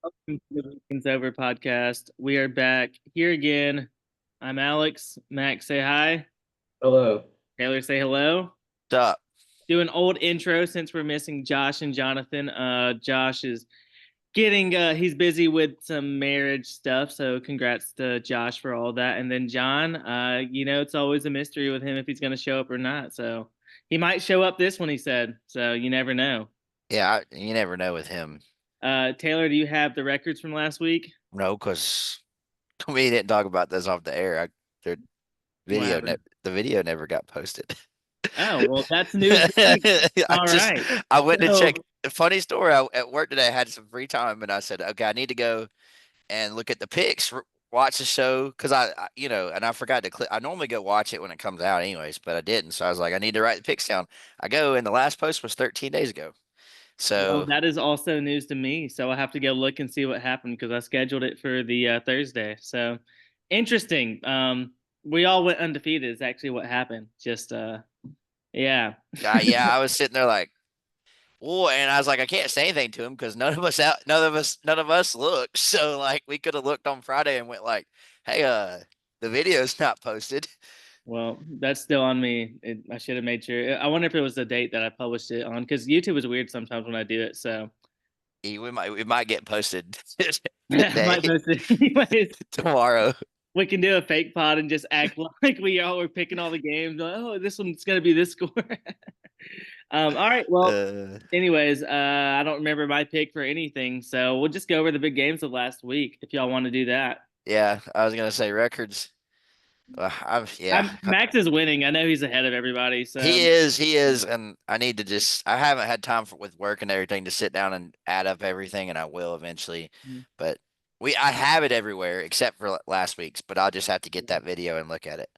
Welcome to the Weekends Over podcast. We are back here again. I'm Alex. Max, say hi. Hello. Taylor, say hello. Up. Do an old intro since we're missing Josh and Jonathan. Josh is getting he's busy with some marriage stuff, so congrats to Josh for all that. And then John, it's always a mystery with him if he's going to show up or not. So he might show up this one, he said. So you never know. Yeah, you never know with him. Taylor, do you have the records from last week? No, because we didn't talk about this off the air. The What video, happened? the video never got posted. Oh, well, that's news. I All just, right. I went to So, check. Funny story. At work today, I had some free time, and I said, "Okay, I need to go and look at the pics, watch the show." Because and I forgot to click. I normally go watch it when it comes out, anyways, but I didn't. So I was like, I need to write the pics down. I go, and the last post was 13 days ago. well, So that is also news to me. So I'll have to go look and see what happened because I scheduled it for the Thursday. So interesting. We all went undefeated. Is actually what happened. Just yeah. yeah, I was sitting there like. Well, and I was like, I can't say anything to him because none of us looked. So like, we could have looked on Friday and went like, "Hey, the video's not posted." Well, that's still on me. I should have made sure. I wonder if it was the date that I published it on because YouTube is weird sometimes when I do it. So We might get posted I today, might post it anyways. tomorrow. We can do a fake pod and just act like we all were picking all the games. Like, oh, this one's gonna be this score. All right. Well, Uh, anyways, I don't remember my pick for anything, so we'll just go over the big games of last week if y'all want to do that. yeah, I was gonna say records. Yeah, Max is winning. I know he's ahead of everybody. So he is, and I need to just. I haven't had time with work and everything to sit down and add up everything, and I will eventually. But I have it everywhere except for last week's, but I'll just have to get that video and look at it.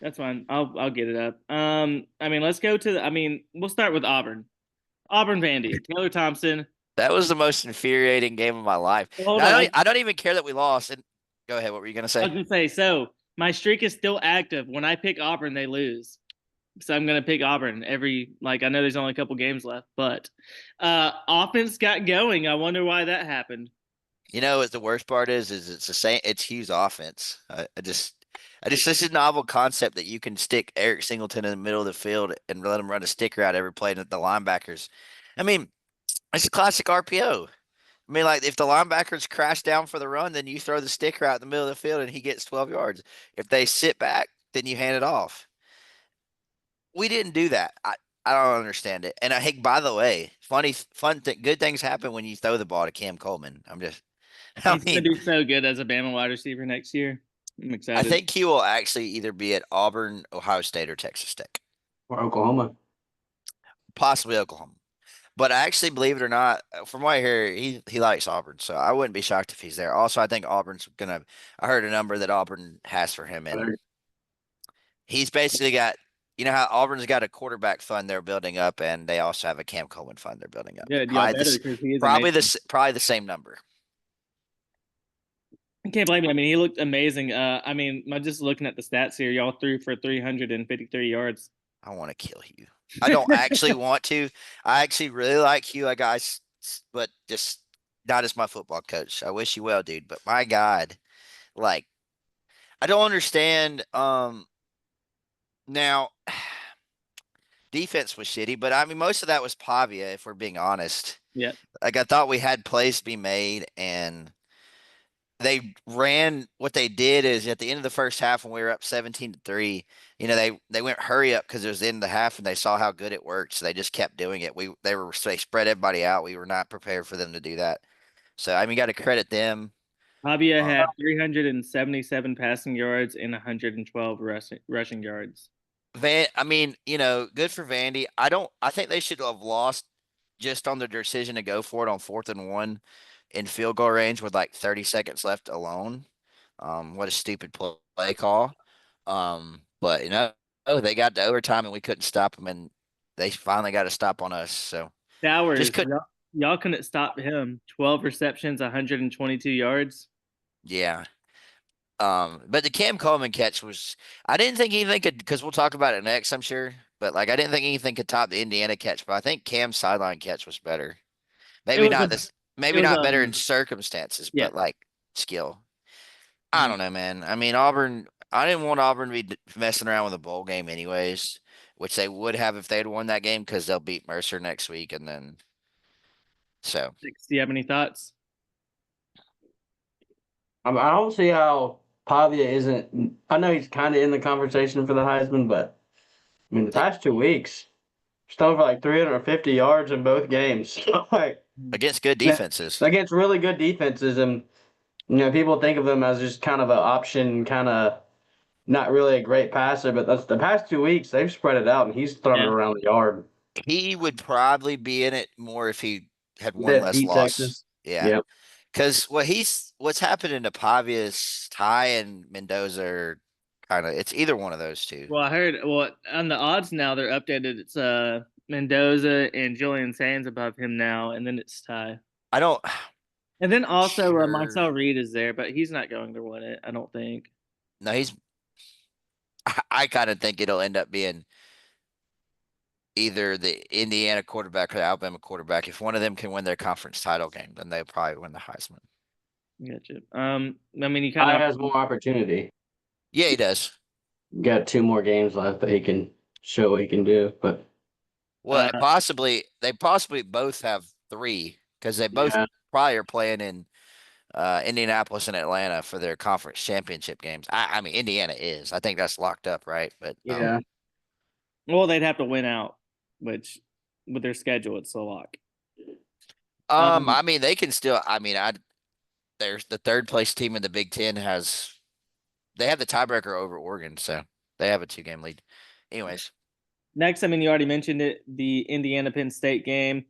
that's fine. I'll get it up. I mean, let's go to I mean, we'll start with Auburn. Auburn Vandy. Taylor Thompson. That was the most infuriating game of my life. Hold And on. I don't even care that we lost. And go ahead. What were you gonna I say? was gonna say so. My streak is still active. When I pick Auburn, they lose. So I'm gonna pick Auburn every like I know there's only a couple games left, but offense got going. I wonder why that happened. You know what the worst part is it's the same. It's Hughes' offense. This is a novel concept that you can stick Eric Singleton in the middle of the field and let him run a stick route every play to the linebackers. I mean, it's a classic RPO. I mean, like if the linebackers crash down for the run, then you throw the stick route in the middle of the field and he gets 12 yards. If they sit back, then you hand it off. We didn't do that. I don't understand it. And I think, by the way, good things happen when you throw the ball to Cam Coleman. I He's gonna mean, do so good as a Bama wide receiver next year. I'm I excited. think he will actually either be at Auburn, Ohio State, or Texas Tech, Or Oklahoma. possibly Oklahoma. But I actually, believe it or not, from what I hear, he likes Auburn, so I wouldn't be shocked if he's there. Also, I think Auburn's gonna. I heard a number that Auburn has for him, and he's basically got. You know how Auburn's got a quarterback fund they're building up, and they also have a Cam Coleman fund they're building up. Good, y'all better because he is Probably amazing. probably the same number. I can't blame you. I mean, he looked amazing. I mean, I'm just looking at the stats here. Y'all threw for 353 yards. I want to kill Hugh. I don't actually want to. I actually really like Hugh, guys, but just not as my football coach. I wish you well, dude. But my God, like, I don't understand. Now defense was shitty, but I mean, most of that was Pavia, if we're being honest. Yeah. Like, I thought we had plays to be made, and they ran. What they did is at the end of the first half when we were up 17-3, they went hurry up because it was the end of the half and they saw how good it worked. So they just kept doing it. They spread everybody out. We were not prepared for them to do that. So I mean, got to credit them. Pavia Uh, had 377 passing yards and 112 rushing yards. I mean, good for Vandy. I think they should have lost just on their decision to go for it on 4th and 1 in field goal range with like 30 seconds left alone. What a stupid play call. But they got to overtime and we couldn't stop them, and they finally got a stop on us. So Towers, just couldn't. y'all couldn't stop him. 12 receptions, 122 yards. Yeah. But the Cam Coleman catch was. I didn't think anything could, because we'll talk about it next, I'm sure. But like, I didn't think anything could top the Indiana catch. But I think Cam's sideline catch was better. It Maybe was not a this. maybe was, not better in circumstances, yeah. but like skill. I Mhm. don't know, man. I mean, Auburn. I didn't want Auburn to be messing around with a bowl game, anyways, which they would have if they had won that game because they'll beat Mercer next week, and then so Do you have any thoughts? I don't see how Pavia isn't. I know he's kind of in the conversation for the Heisman, but I mean, the they, past 2 weeks, he's thrown for like 350 yards in both games. So, like, against good yeah, defenses. against really good defenses, and people think of him as just kind of an option, kind of not really a great passer. But that's the past 2 weeks they've spread it out, and he's thrown it Yeah. around the yard. He would probably be in it more if he had one That less beat loss. Texas. Yeah. Yep. Because what's happening to Pavia's Ty and Mendoza are kind of it's either one of those two. Well, I heard. Well, on the odds now they're updated. It's Mendoza and Julian Sands above him now, and then it's Ty. I don't. And then also Sure. Marcel Reed is there, but he's not going to win it. I don't think. No, he's. I kind of think it'll end up being either the Indiana quarterback or the Alabama quarterback. If one of them can win their conference title game, then they'll probably win the Heisman. Gotcha. I mean, he Ty kind of. has more opportunity. Yeah, he does. Got 2 more games left that he can show what he can do. But Well, Uh, they possibly both have 3 because they both yeah, probably are playing in Indianapolis and Atlanta for their conference championship games. I mean, Indiana is. I think that's locked up, right? But yeah. Well, they'd have to win out, which with their schedule, it's a lock. I mean, they can still. I mean, there's the third place team in the Big Ten they have the tiebreaker over Oregon, so they have a 2-game lead. Anyways, Next, I mean, you already mentioned it, the Indiana Penn State game.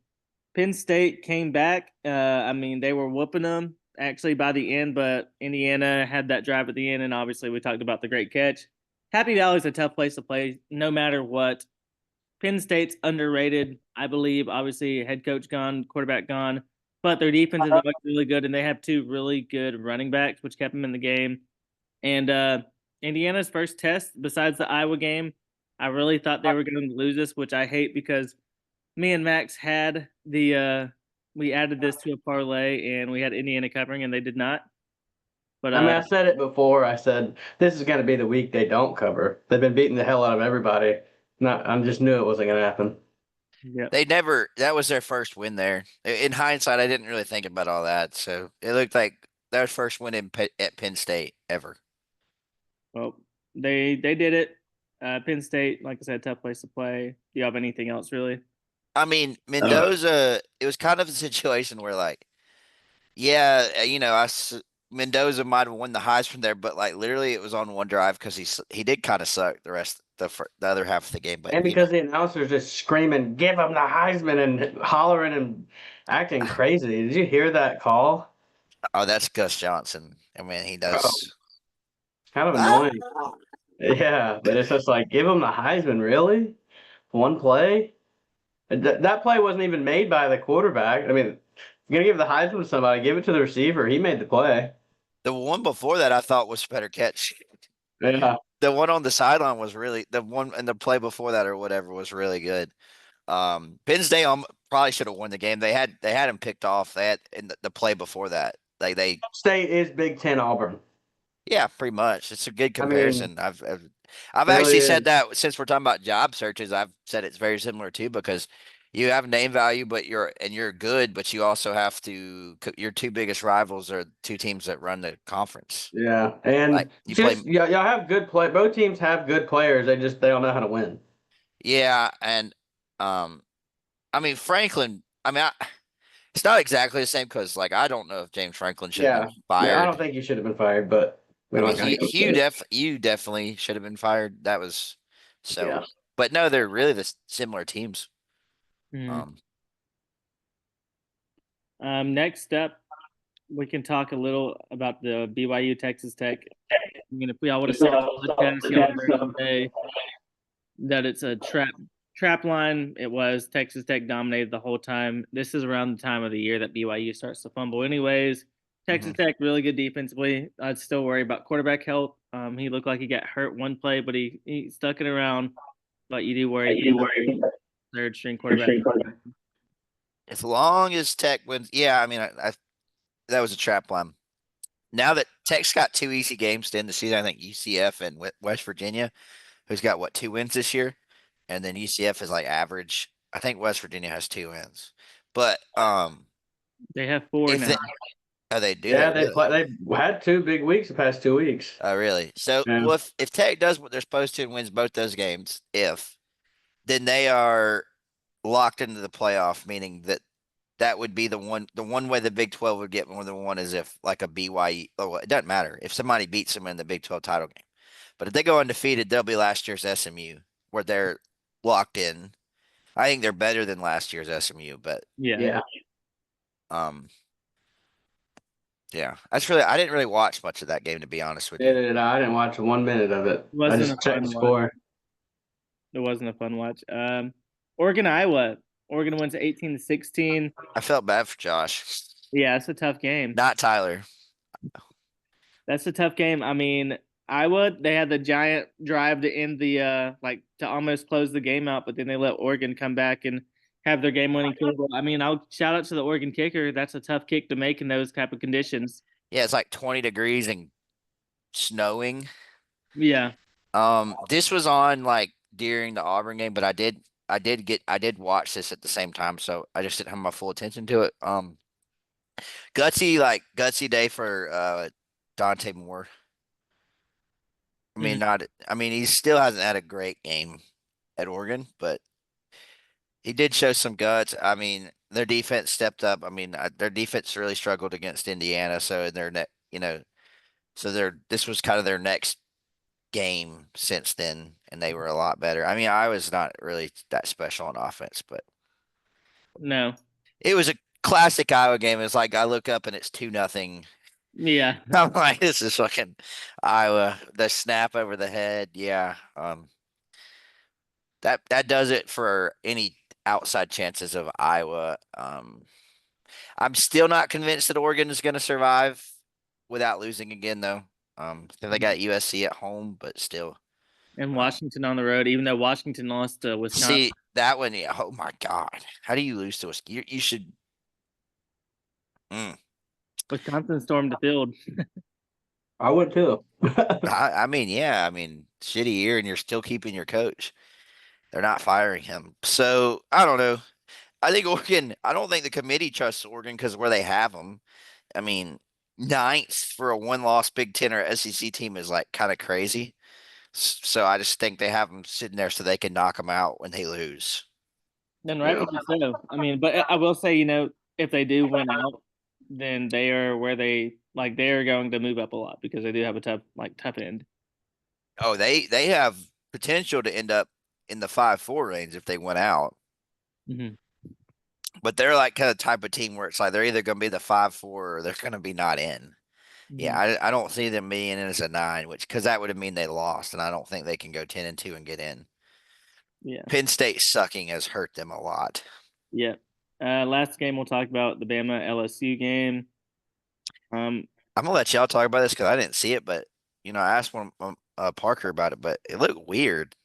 Penn State came back. I mean, they were whooping them actually by the end, but Indiana had that drive at the end, and obviously we talked about the great catch. Happy Valley's a tough place to play, no matter what. Penn State's underrated, I believe. Obviously, head coach gone, quarterback gone, but their defense is always really good, and they have 2 really good running backs, which kept them in the game. And Indiana's first test, besides the Iowa game, I really thought they were going to lose this, which I hate because me and Max had we added this to a parlay and we had Indiana covering and they did not. But I mean, I said it before. I said this is going to be the week they don't cover. They've been beating the hell out of everybody. I just knew it wasn't going to happen. yeah. that was their first win there. In hindsight, I didn't really think about all that. So it looked like their first win at Penn State ever. Well, they did it. Penn State, like I said, tough place to play. Do you have anything else really? I mean, Mendoza, it was kind of a situation where like, yeah, Mendoza might have won the Heisman there, but like literally it was on one drive because he did kind of suck the other half of the game. But And because the announcer's just screaming, "Give him the Heisman!" and hollering and acting crazy. Did you hear that call? oh, that's Gus Johnson. I mean, he Oh, does. kind of annoying. Yeah, but it's just like, give him the Heisman, really? One play? That play wasn't even made by the quarterback. I mean, if you're gonna give the Heisman to somebody, give it to the receiver. He made the play. The one before that I thought was better catch. Yeah. The one on the sideline was really the one, and the play before that or whatever was really good. Penn State probably should have won the game. They had him picked off. They had in the play before that. They State is Big Ten Auburn. yeah, pretty much. It's a good I mean, comparison. I've really actually said is. that since we're talking about job searches. I've said it's very similar too because you have name value, but you're good, but you also have to. Your 2 biggest rivals are 2 teams that run the conference. Yeah, and Like you play, y'all have good play. Both teams have good players. They don't know how to win. yeah, and I mean Franklin. I mean, it's not exactly the same because like I don't know if James Franklin should have been fired. Yeah, I don't think he should have been fired, but we I don't mean, gotta go through it. you definitely should have been fired. That was so, Yeah. but no, they're really the similar teams. Mhm. Next up, we can talk a little about the BYU Texas Tech. I mean, if we all would have said on the podcast yesterday that it's a trap line, it was. Texas Tech dominated the whole time. This is around the time of the year that BYU starts to fumble anyways. Texas Tech really good defensively. I'd still worry about quarterback health. He looked like he got hurt one play, but he stuck it around. But you do worry third string quarterback. As long as Tech wins, yeah. I mean, that was a trap line. Now that Tech's got 2 easy games to end the season, I think UCF and West Virginia, who's got what 2 wins this year, and then UCF is like average. I think West Virginia has 2 wins, but They have 4 if now. they oh they do Yeah, they really they had 2 big weeks the past 2 weeks. oh really so Yeah. well if Tech does what they're supposed to and wins both those games, if then they are locked into the playoff, meaning that that would be the one way the Big 12 would get more than one is if like a BYU. Oh, it doesn't matter if somebody beats them in the Big 12 title game. But if they go undefeated, they'll be last year's SMU, where they're locked in. I think they're better than last year's SMU, but Yeah. um, yeah, I didn't really watch much of that game, to be honest with you. Neither did I. I didn't watch 1 minute of it. I Wasn't just a checked fun the watch. score. It wasn't a fun watch. Oregon, Iowa. Oregon wins 18-16. I felt bad for Josh, Yeah, it's a tough game. not Tyler. That's a tough game. I mean, Iowa, they had the giant drive to end the to almost close the game out, but then they let Oregon come back and have their game-winning kick. I mean, I'll shout out to the Oregon kicker. That's a tough kick to make in those type of conditions. Yeah, it's like 20 degrees and snowing. Yeah. This was on like during the Auburn game, but I did watch this at the same time, so I just didn't have my full attention to it. Gutsy day for Dante Moore. I mean, he still hasn't had a great game at Oregon, but he did show some guts. I mean, their defense stepped up. I mean, their defense really struggled against Indiana, so in their this was kind of their next game since then, and they were a lot better. I mean, I was not really that special on offense, but No. it was a classic Iowa game. It's like I look up and it's 2-0. Yeah. I'm like, this is fucking Iowa. The snap over the head, yeah. That does it for any outside chances of Iowa. I'm still not convinced that Oregon is going to survive without losing again, though. So they got USC at home, but still. And Washington on the road, even though Washington lost to Wisconsin. See that one? Yeah, oh my God! How do you lose to us? You should. Wisconsin stormed the field. I would too. I mean, yeah. I mean, shitty year, and you're still keeping your coach. They're not firing him. So I don't know. I think Oregon. I don't think the committee trusts Oregon because where they have them. I mean, ninth for a one-loss Big Ten or SEC team is like kind of crazy. So I just think they have them sitting there so they can knock them out when they lose. And rightfully so. I mean, but I will say, if they do win out, then they are where they are going to move up a lot because they do have a tough end. Oh, they have potential to end up in the 5-4 range if they went out. Mm-hmm. But they're like kind of type of team where it's like they're either going to be the 5-4 or they're going to be not in. Mm-hmm. Yeah, I don't see them being in as a 9, because that would have mean they lost, and I don't think they can go 10-2 and get in. Yeah, Penn State sucking has hurt them a lot. Yeah. Last game we'll talk about the Bama LSU game. I'm gonna let y'all talk about this because I didn't see it, but I asked one Parker about it, but it looked weird.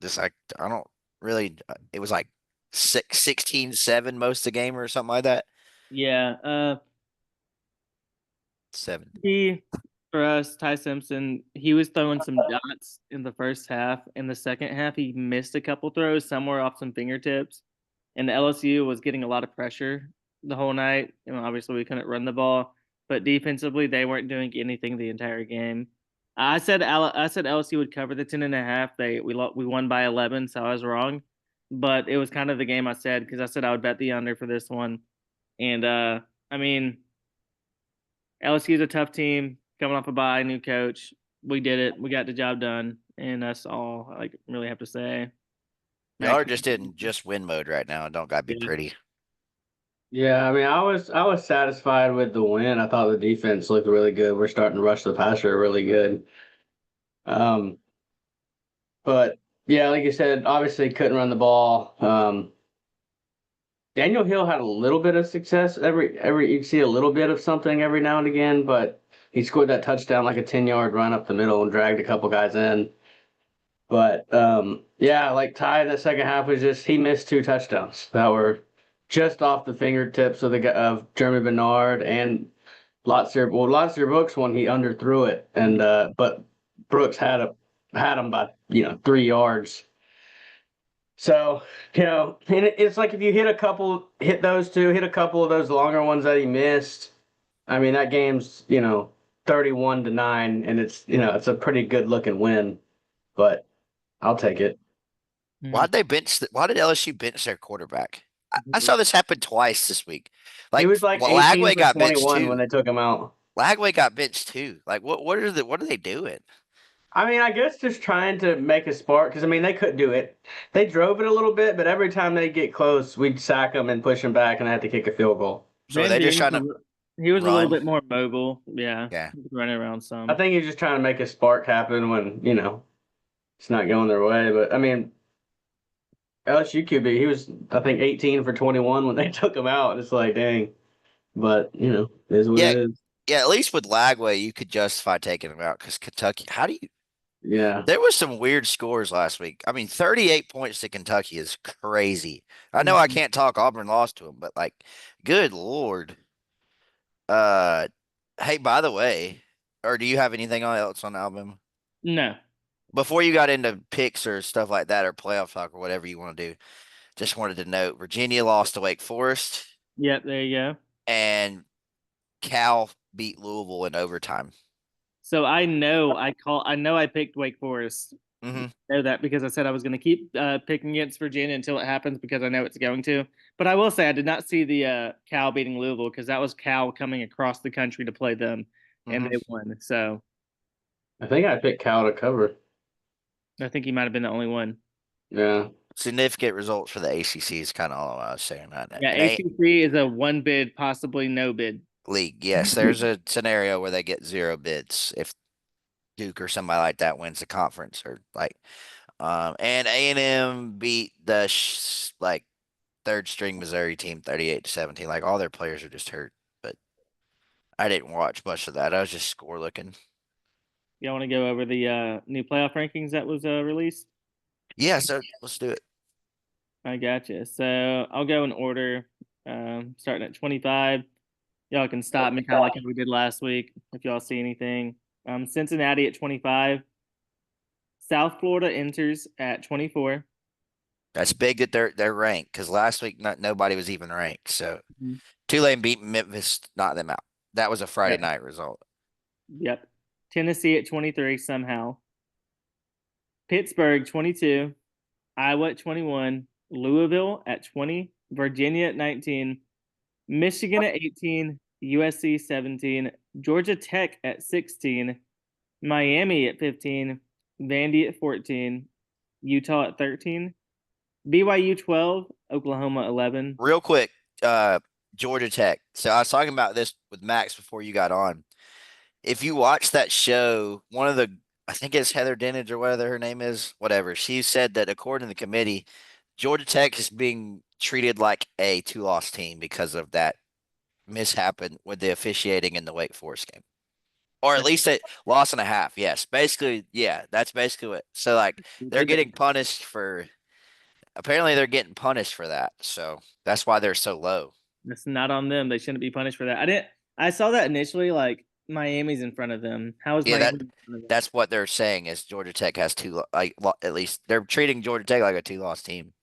Just like I don't really. It was like 16-7 most of the game or something like that. Yeah. 7. For us, Ty Simpson, he was throwing some dots in the first half. In the second half, he missed a couple throws somewhere off some fingertips. And the LSU was getting a lot of pressure the whole night. Obviously we couldn't run the ball, but defensively they weren't doing anything the entire game. I said LSU would cover the 10.5. We won by 11, so I was wrong. But it was kind of the game I said because I said I would bet the under for this one. And I mean, LSU is a tough team coming off a bye, new coach. We did it. We got the job done, and that's all I really have to say. Y'all are just in win mode right now. Don't gotta be pretty. Yeah, I mean, I was satisfied with the win. I thought the defense looked really good. We're starting to rush the passer really good. But yeah, like you said, obviously couldn't run the ball. Daniel Hill had a little bit of success. You see a little bit of something every now and again, but he scored that touchdown like a 10-yard run up the middle and dragged a couple guys in. But yeah, like Ty in the second half was he missed 2 touchdowns that were just off the fingertips of Jeremy Bernard and Lotzier. Well, Lotzier Brooks one he underthrew it, and but Brooks had him by 3 yards. So and it's like if you hit those two, hit a couple of those longer ones that he missed. I mean that game's 31-9, and it's a pretty good looking win, but I'll take it. Why did LSU bench their quarterback? I saw this happen twice this week. He was like 18 Lagway for got benched 21 too. when they took him out. Lagway got benched too. Like what are they doing? I mean, I guess just trying to make a spark because I mean they couldn't do it. They drove it a little bit, but every time they get close, we'd sack them and push them back, and I had to kick a field goal. So they just trying to he was a little run? bit more mobile. Yeah. Yeah. He was running around some. I think he's just trying to make a spark happen when it's not going their way. But I mean, LSU QB, he was I think 18 for 21 when they took him out. It's like dang, but it is what it is. Yeah, at least with Lagway, you could justify taking him out because Kentucky. How do you? Yeah. There was some weird scores last week. I mean, 38 points to Kentucky is crazy. I know I can't talk Auburn lost to him, but like, good Lord. Hey, by the way, or do you have anything else on Alabama? No. Before you got into picks or stuff like that or playoff talk or whatever you want to do, just wanted to note Virginia lost to Wake Forest. Yep, there you go. And Cal beat Louisville in overtime. So I know I picked Wake Forest. Mm-hmm. I know that because I said I was going to keep picking against Virginia until it happens because I know it's going to. But I will say I did not see the Cal beating Louisville because that was Cal coming across the country to play them, and they won. So I think I picked Cal to cover. I think he might have been the only one. Yeah. Significant results for the ACC is kind of all I was saying. Yeah, ACC is a one bid, possibly no bid league. Yes, there's a scenario where they get 0 bids if Duke or somebody like that wins the conference, or like, and A&M beat the third string Missouri team 38-17. Like all their players are just hurt, but I didn't watch much of that. I was just score looking. Y'all want to go over the new playoff rankings that was released? Yeah, so let's do it. I gotcha. So I'll go in order, starting at 25. Y'all can stop me kind of like we did last week if y'all see anything. Cincinnati at 25. South Florida enters at 24. That's big that they're ranked because last week nobody was even ranked. So Tulane beat Memphis, knocked them out. That was a Friday night result. Yep. Tennessee at 23 somehow. Pittsburgh 22. Iowa at 21. Louisville at 20. Virginia at 19. Michigan at 18. USC 17. Georgia Tech at 16. Miami at 15. Vandy at 14. Utah at 13. BYU 12. Oklahoma 11. Real quick, Georgia Tech. So I was talking about this with Max before you got on. If you watch that show, I think it's Heather Dinage or whatever her name is, whatever. She said that according to the committee, Georgia Tech is being treated like a 2-loss team because of that mishap with the officiating in the Wake Forest game. Or at least a loss and a half. Yes. Basically, yeah, that's basically what. So like they're getting punished apparently they're getting punished for that. So that's why they're so low. It's not on them. They shouldn't be punished for that. I saw that initially, like Miami's in front of them. How is Miami? That's what they're saying is Georgia Tech has at least they're treating Georgia Tech like a 2-loss team.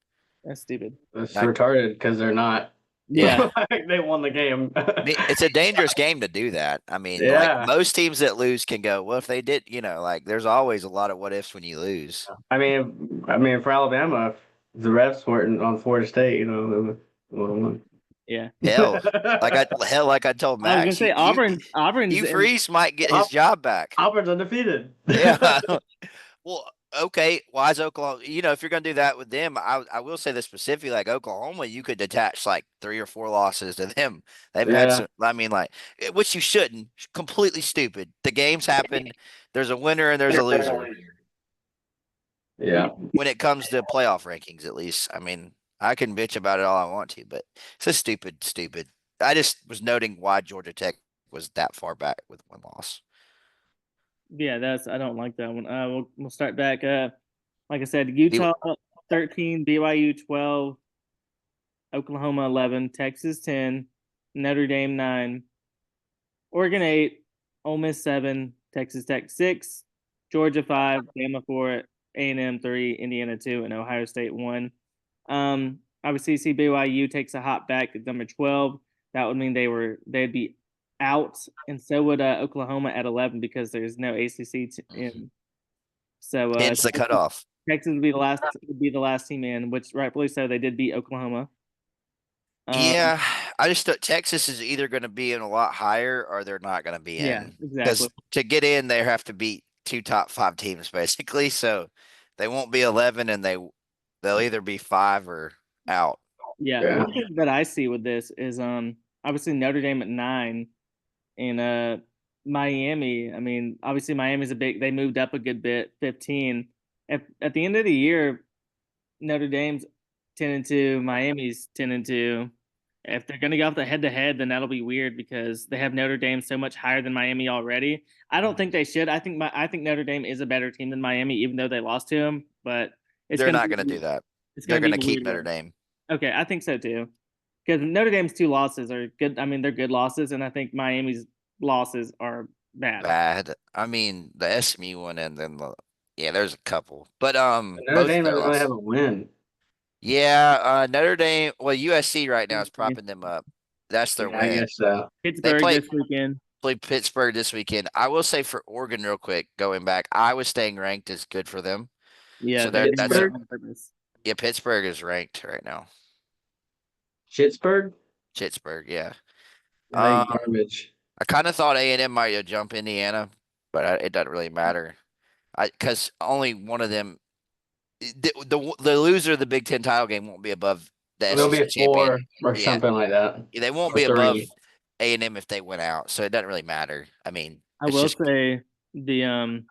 That's stupid. That's retarded because they're not. Yeah. They won the game. It's a dangerous game to do that. I mean, like most teams that lose can go, well, if they did, like there's always a lot of what ifs when you lose. I mean, for Alabama, if the refs weren't on Florida State, they would have won. Yeah. Hell, like I told Max. I was gonna say Auburn's Hugh Freeze might get his job back. Auburn's undefeated. Yeah. Well, okay. Why is Oklahoma? If you're gonna do that with them, I will say this specifically, like Oklahoma, you could attach like 3 or 4 losses to them. They've had some. I mean, like which you shouldn't. Completely stupid. The games happen. There's a winner and there's a loser. Yeah. When it comes to playoff rankings, at least. I mean, I can bitch about it all I want to, but it's just stupid. I just was noting why Georgia Tech was that far back with 1 loss. Yeah, I don't like that one. We'll start back. Like I said, Utah 13, BYU 12, Oklahoma 11, Texas 10, Notre Dame 9, Oregon 8, Ole Miss 7, Texas Tech 6, Georgia 5, Bama 4, A&M 3, Indiana 2, and Ohio State 1. Obviously, see BYU takes a hop back at number 12. That would mean they'd be out, and so would Oklahoma at 11 because there's no ACC in. So Hence the cutoff. Texas would be the last team in, which rightfully so. They did beat Oklahoma. Yeah, I just thought Texas is either going to be in a lot higher or they're not going to be Yeah, in. exactly. To get in, they have to beat 2 top 5 teams basically. So they won't be 11, and they'll either be 5 or out. Yeah, one thing that I see with this is obviously Notre Dame at 9 and Miami. I mean, obviously Miami's they moved up a good bit, 15. At the end of the year, Notre Dame's 10-2, Miami's 10-2. If they're gonna go off the head to head, then that'll be weird because they have Notre Dame so much higher than Miami already. I don't think they should. I think Notre Dame is a better team than Miami, even though they lost to them. But They're not going to do that. They're going to keep Notre Dame. Okay, I think so too. Because Notre Dame's 2 losses are good. I mean, they're good losses, and I think Miami's losses are bad. Bad. I mean, the SMU one, and then there's a couple, but Notre Dame doesn't really have a win. Yeah, Notre Dame. Well, USC right now is propping them up. That's their win. I guess so. Pittsburgh this weekend. Play Pittsburgh this weekend. I will say for Oregon, real quick, going back, Iowa staying ranked is good for them. Yeah, so Pittsburgh is ranked right now. Pittsburgh, yeah. Garbage. I kind of thought A&M might jump Indiana, but it doesn't really matter. Because only one of them, the loser of the Big Ten title game won't be above the SEC They'll be a 4 champion. or something like that. They won't be above A&M if they went out, so it doesn't really matter. I mean, I will say the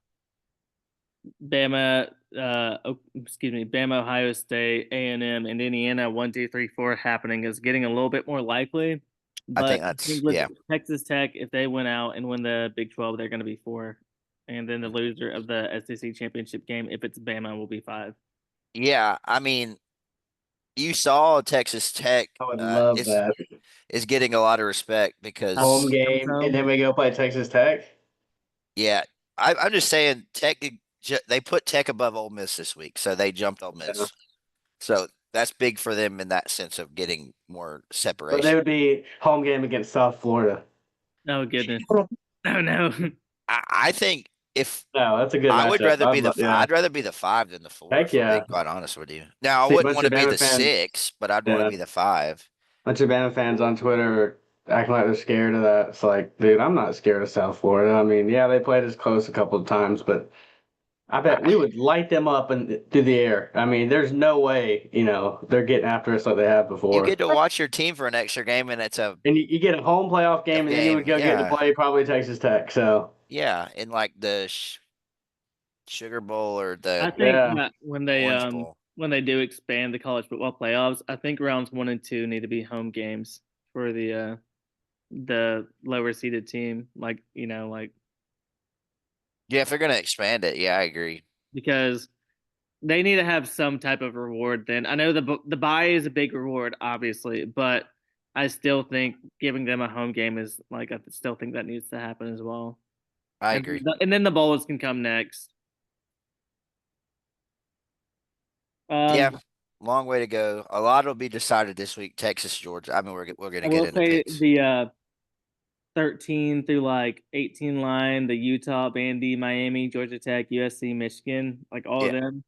Bama, Bama, Ohio State, A&M, and Indiana 1, 2, 3, 4 happening is getting a little bit more likely. But I think that's Texas Tech, if they win out and win the Big 12, they're going to be 4. And then the loser of the SEC championship game, if it's Bama, will be 5. Yeah, I mean, you saw Texas Tech. I would love that. Is getting a lot of respect because home game, and then we go play Texas Tech. Yeah, I'm just saying, Tech. They put Tech above Ole Miss this week, so they jumped Ole Miss. Yeah. So that's big for them in that sense of getting more separation. But they would be home game against South Florida. Oh goodness! Oh no! I think that's a good. I would rather be I'd rather be the 5 than the 4. Heck yeah! To be quite honest with you. Now I wouldn't want to be the 6, but I'd want to be the 5. Bunch of Bama fans on Twitter acting like they're scared of that. It's like, dude, I'm not scared of South Florida. I mean, yeah, they played us close a couple of times, but I bet we would light them up and through the air. I mean, there's no way, they're getting after us like they have before. You get to watch your team for an extra game, and and you get a home playoff game, and then you would get to play probably Texas Tech. So yeah, in like the Sugar Bowl or the I think when they do expand the college football playoffs, I think rounds 1 and 2 need to be home games for the lower seeded team. Yeah, if they're gonna expand it, yeah, I agree. Because they need to have some type of reward. Then I know the bye is a big reward, obviously, but I still think giving them a home game is I still think that needs to happen as well. I agree. And then the bowls can come next. Yeah, long way to go. A lot will be decided this week. Texas, Georgia. I mean, we're gonna get into picks. The 13 through 18 line, the Utah, Vandy, Miami, Georgia Tech, USC, Michigan, all of them.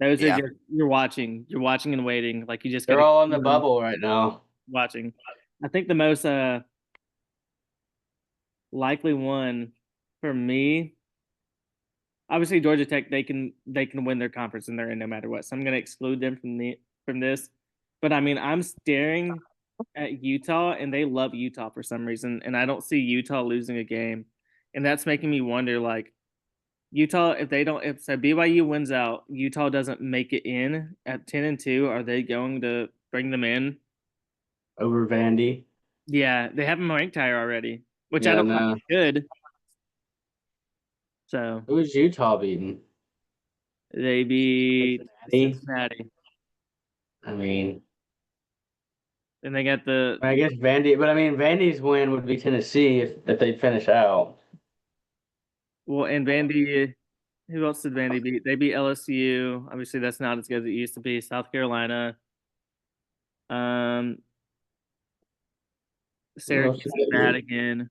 Those are you're watching and waiting. You just they're all in the bubble right now. Watching. I think the most likely one for me, obviously Georgia Tech, they can win their conference and they're in no matter what. So I'm gonna exclude them from this. But I mean, I'm staring at Utah, and they love Utah for some reason, and I don't see Utah losing a game, and that's making me wonder. Utah, if BYU wins out, Utah doesn't make it in at 10-2, are they going to bring them in over Vandy? Yeah, they have them ranked higher already, which I don't think they should. So who's Utah beating? They beat Cincinnati. I mean, And they got the I guess Vandy, but I mean Vandy's win would be Tennessee if they finish out. and Vandy. Who else did Vandy beat? They beat LSU. Obviously, that's not as good as it used to be. South Carolina. Um, Who else Syracuse did is they bad beat? again.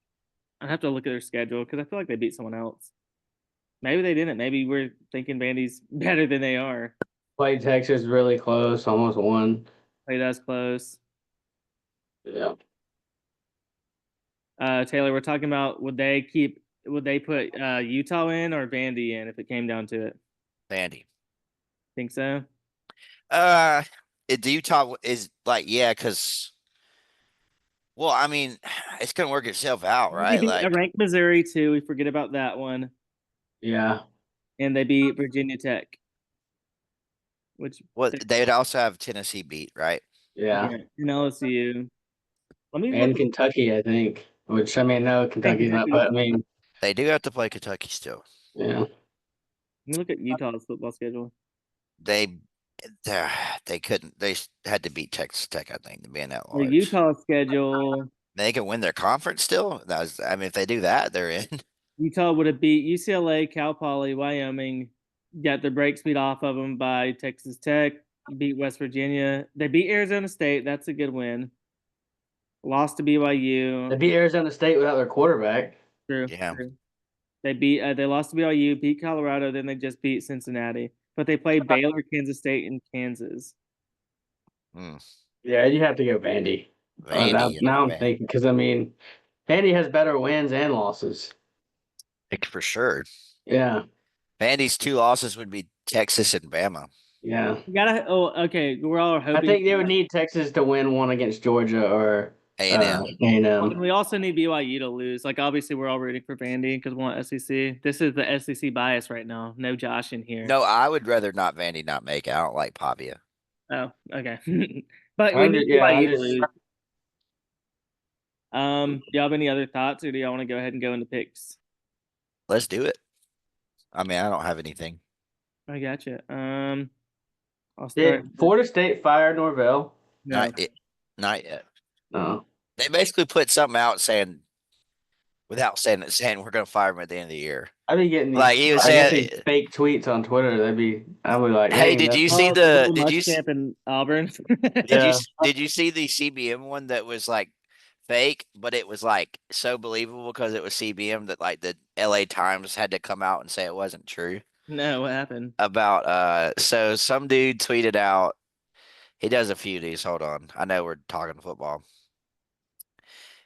I have to look at their schedule because I feel like they beat someone else. Maybe they didn't. Maybe we're thinking Vandy's better than they are. Played Texas really close, almost won. Played us close. Yeah. Taylor, we're talking about would they put Utah in or Vandy in if it came down to it? Vandy. Think so? The Utah is like, yeah, because, well, I mean, it's gonna work itself out, They right? beat a Like, ranked Missouri too. We forget about that one. Yeah. And they beat Virginia Tech. Which they would also have Tennessee beat, right? Yeah. and LSU. Let me And look. Kentucky, I think. Which I mean, no, Kentucky's not, but I mean, They do have to play Kentucky still. yeah. Let me look at Utah's football schedule. They they couldn't. They had to beat Texas Tech, I think, to be in that The large. Utah schedule. They can win their conference still. I mean, if they do that, they're in. Utah would have beat UCLA, Cal Poly, Wyoming. Got their break speed off of them by Texas Tech. Beat West Virginia. They beat Arizona State. That's a good win. Lost to They BYU. beat Arizona State without their quarterback. True. Yeah. True. They lost to BYU, beat Colorado, then they just beat Cincinnati. But they played Baylor, Kansas State, and Kansas. Mm. Yeah, you have to go Vandy. Vandy. Now I'm thinking because I mean, Vandy has better wins and losses. For sure. Yeah. Vandy's 2 losses would be Texas and Bama. Yeah. You gotta. Oh, okay. We're all hoping. I think they would need Texas to win one against Georgia or A&M. And we also need BYU to lose. Like, obviously, we're all rooting for Vandy because we want SEC. This is the SEC bias right now. No Josh in here. No, I would rather not Vandy not make. I don't like Pavia. Oh, okay. But we need BYU to lose. Do y'all have any other thoughts, or do y'all want to go ahead and go into picks? Let's do it. I mean, I don't have anything. I gotcha. I'll start. Did Florida State fire Norvell? No. Not yet. No. They basically put something out saying, without saying we're going to fire him at the end of the year. I'd be getting these, Like, he was saying, these fake tweets on Twitter. I'd be like, hey, did you see camp in Auburn? Did you see the CBM one that was like fake, but it was like so believable because it was CBM that like the LA Times had to come out and say it wasn't true? No, what happened? About so some dude tweeted out, he does a few of these, hold on. I know we're talking football.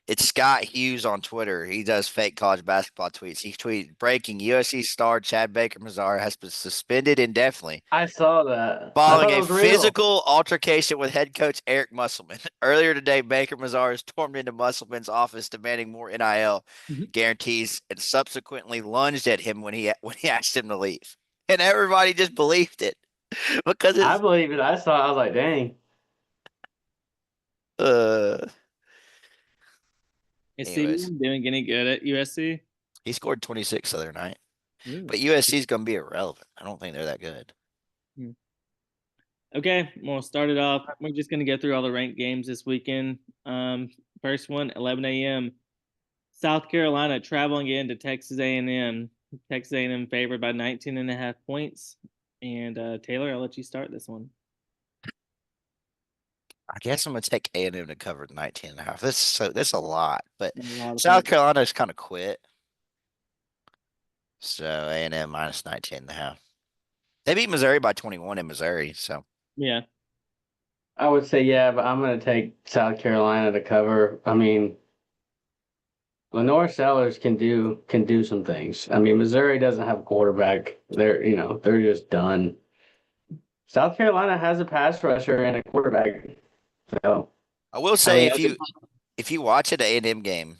It's Scott Hughes on Twitter. He does fake college basketball tweets. He tweeted, breaking, USC star Chad Baker-Mazar has been suspended indefinitely. I saw that. Following a physical altercation with head coach Eric Musselman. Earlier today, Baker-Mazar stormed into Musselman's office demanding more NIL guarees and subsequently lunged at him when he asked him to leave. And everybody just believed it. Because I believe it. I was like, dang. Is CBM doing any good at USC? He scored 26 the other night. But USC is going to be irrelevant. I don't think they're that good. Okay, we'll start it off. We're just going to go through all the ranked games this weekend. First one, 11 a.m. South Carolina traveling into Texas A&M. Texas A&M favored by 19.5 points. And Taylor, I'll let you start this one. I guess I'm going to take A&M to cover 19.5. That's a lot, but South Carolina's kind of quit. So A&M minus 19.5. They beat Missouri by 21 in Missouri, so. Yeah. I would say, yeah, but I'm going to take South Carolina to cover. I mean, Lenore Sellers can do some things. I mean, Missouri doesn't have a quarterback. They're just done. South Carolina has a pass rusher and a quarterback. So I will say, if you watch an A&M game,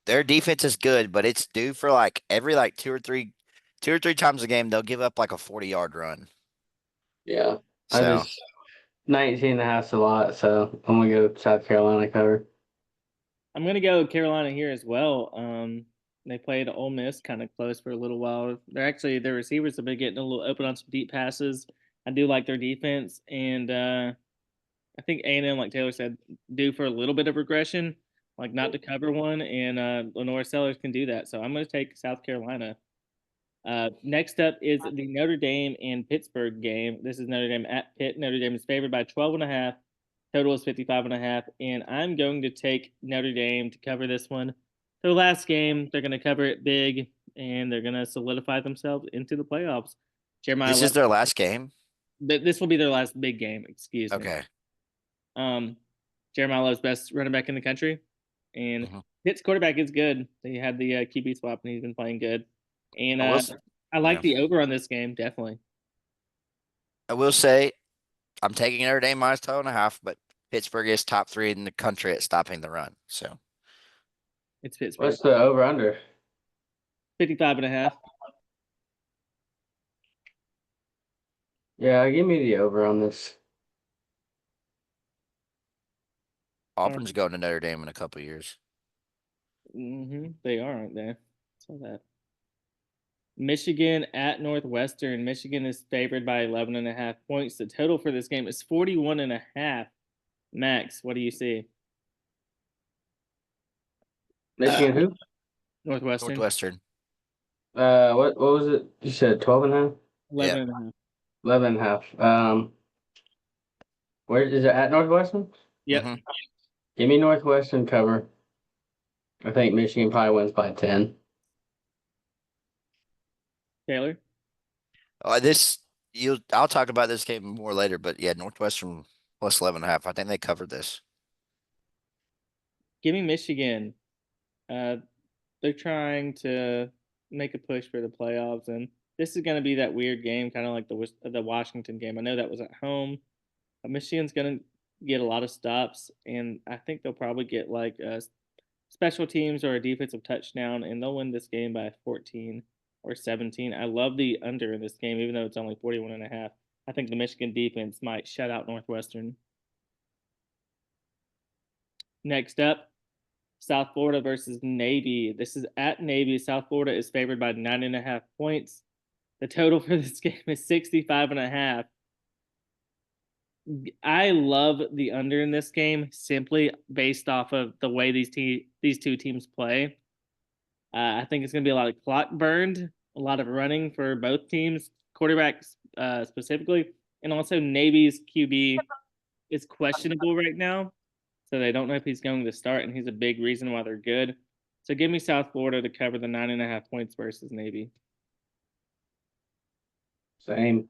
their defense is good, but it's due for like every like two or three times a game they'll give up like a 40-yard run. Yeah, so 19.5 is a lot. So I'm gonna go South Carolina cover. I'm gonna go Carolina here as well. They played Ole Miss kind of close for a little while. Their receivers have been getting a little open on some deep passes. I do like their defense, and I think A&M, like Taylor said, due for a little bit of regression, like not to cover one, and Lenore Sellers can do that. So I'm going to take South Carolina. Next up is the Notre Dame and Pittsburgh game. This is Notre Dame at Pitt. Notre Dame is favored by 12.5. Total is 55.5. And I'm going to take Notre Dame to cover this one. Their last game, they're going to cover it big, and they're going to solidify themselves into the playoffs. Jeremiah This is their last game. This will be their last big game. Excuse me. Okay. Jeremiah Love's best running back in the country, and Pitt's quarterback is good. They had the QB swap, and he's been playing good. And I like the over on this game, definitely. I will say, I'm taking Notre Dame minus 12.5, but Pittsburgh is top 3 in the country at stopping the run. So it's Pittsburgh. What's the over under? 55.5. Yeah, give me the over on this. Auburn's going to Notre Dame in a couple years. They are, aren't they? Saw that. Michigan at Northwestern. Michigan is favored by 11.5 points. The total for this game is 41.5. Max, what do you see? Michigan who? Northwestern. Northwestern. What was it? You said 12.5? 11.5. 11.5. Where is it at Northwestern? Yep. Give me Northwestern cover. I think Michigan probably wins by 10. Taylor? I'll talk about this game more later, but yeah, Northwestern plus 11.5. I think they covered this. Give me Michigan. They're trying to make a push for the playoffs, and this is going to be that weird game, kind of like the Washington game. I know that was at home. Michigan's going to get a lot of stops, and I think they'll probably get like special teams or a defensive touchdown, and they'll win this game by 14 or 17. I love the under in this game, even though it's only 41.5. I think the Michigan defense might shut out Northwestern. Next up, South Florida versus Navy. This is at Navy. South Florida is favored by 9.5 points. The total for this game is 65.5. I love the under in this game simply based off of the way these two teams play. I think it's going to be a lot of clock burned, a lot of running for both teams, quarterbacks specifically, and also Navy's QB is questionable right now, so they don't know if he's going to start, and he's a big reason why they're good. So give me South Florida to cover the 9.5 points versus Navy. Same.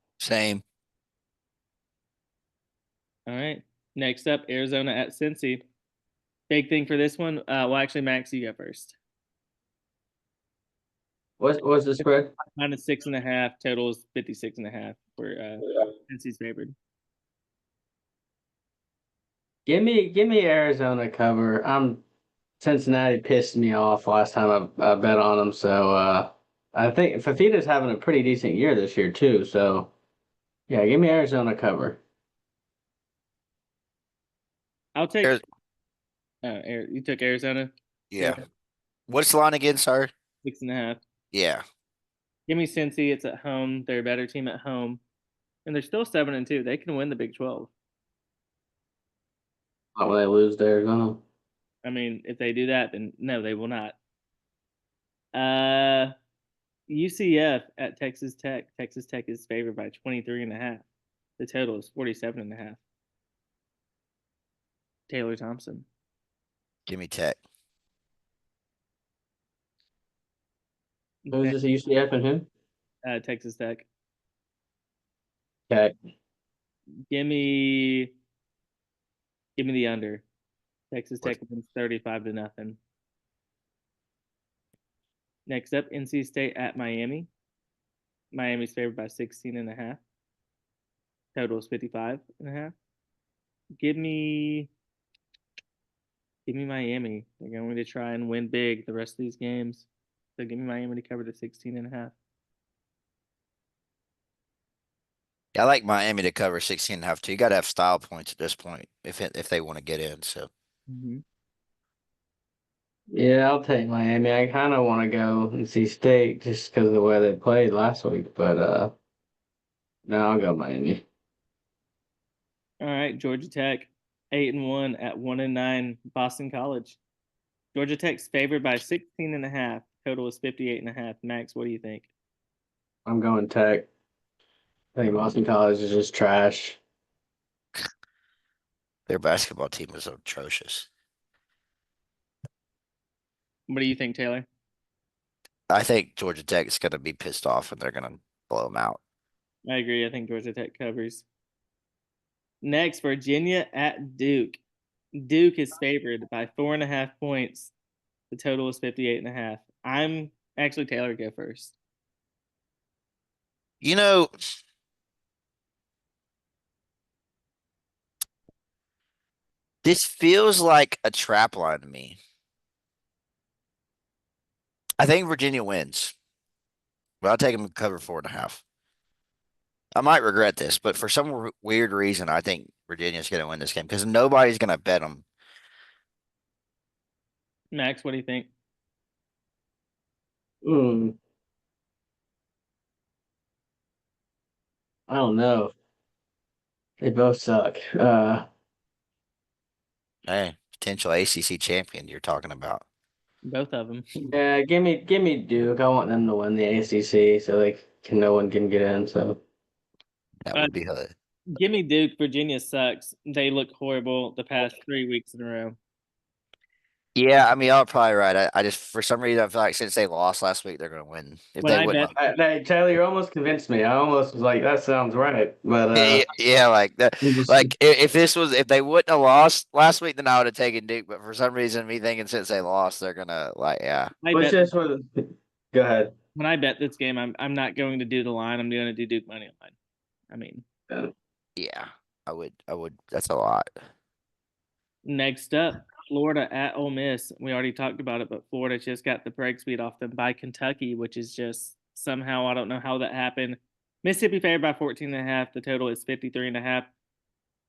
All right. Next up, Arizona at Cincy. Big thing for this one. Well, actually, Max, you go first. What's the spread? -6.5. Total is 56.5 for Cincy's favored. Give me Arizona cover. Cincinnati pissed me off last time I bet on them, so I think Fafita's having a pretty decent year this year too. So yeah, give me Arizona cover. I'll take. You took Arizona. Yeah. What's the line again, sir? 6.5. Yeah. Give me Cincy. It's at home. They're a better team at home, and they're still 7-2. They can win the Big 12. Not when they lose to Arizona. I mean, if they do that, then no, they will not. UCF at Texas Tech. Texas Tech is favored by 23.5. The total is 47.5. Taylor Thompson. Give me Tech. Who's this? UCF and who? Texas Tech. Okay. Give me the under. Texas Tech wins 35-0. Next up, NC State at Miami. Miami's favored by 16.5. Total is 55.5. Give me Miami. They're going to try and win big the rest of these games. So give me Miami to cover the 16.5. Yeah, I like Miami to cover 16.5 too. You got to have style points at this point if they want to get in. So. Yeah, I'll take Miami. I kind of want to go NC State just because of the way they played last week, but no, I'll go Miami. All right, Georgia Tech. 8-1 at 1-9 Boston College. Georgia Tech's favored by 16.5. Total is 58.5. Max, what do you think? I'm going Tech. I think Boston College is just trash. Their basketball team is atrocious. What do you think, Taylor? I think Georgia Tech is going to be pissed off and they're going to blow them out. I agree. I think Georgia Tech covers. Next, Virginia at Duke. Duke is favored by 4.5 points. The total is 58.5. I'm actually Taylor. Go first. You know, this feels like a trap line to me. I think Virginia wins, but I'll take them to cover 4.5. I might regret this, but for some weird reason, I think Virginia's going to win this game because nobody's going to bet them. Max, what do you think? I don't know. They both suck. Hey, potential ACC champion you're talking about. Both of them. Yeah, give me Duke. I want them to win the ACC so no one can get in. So That would be good. Give me Duke. Virginia sucks. They look horrible the past 3 weeks in a row. Yeah, I mean, y'all are probably right. I just, for some reason, I feel like since they lost last week, they're going to win. If When they I wouldn't, Hey, Taylor, you almost convinced me. I almost was like, that sounds right. But yeah, like that. Like if they wouldn't have lost last week, then I would have taken Duke. But for some reason, me thinking since they lost, they're gonna yeah. Which is what? Go ahead. When I bet this game, I'm not going to do the line. I'm going to do Duke money line. I mean, Yeah, I would. That's a lot. Next up, Florida at Ole Miss. We already talked about it, but Florida just got the break speed off them by Kentucky, which is just somehow, I don't know how that happened. Mississippi favored by 14.5. The total is 53.5.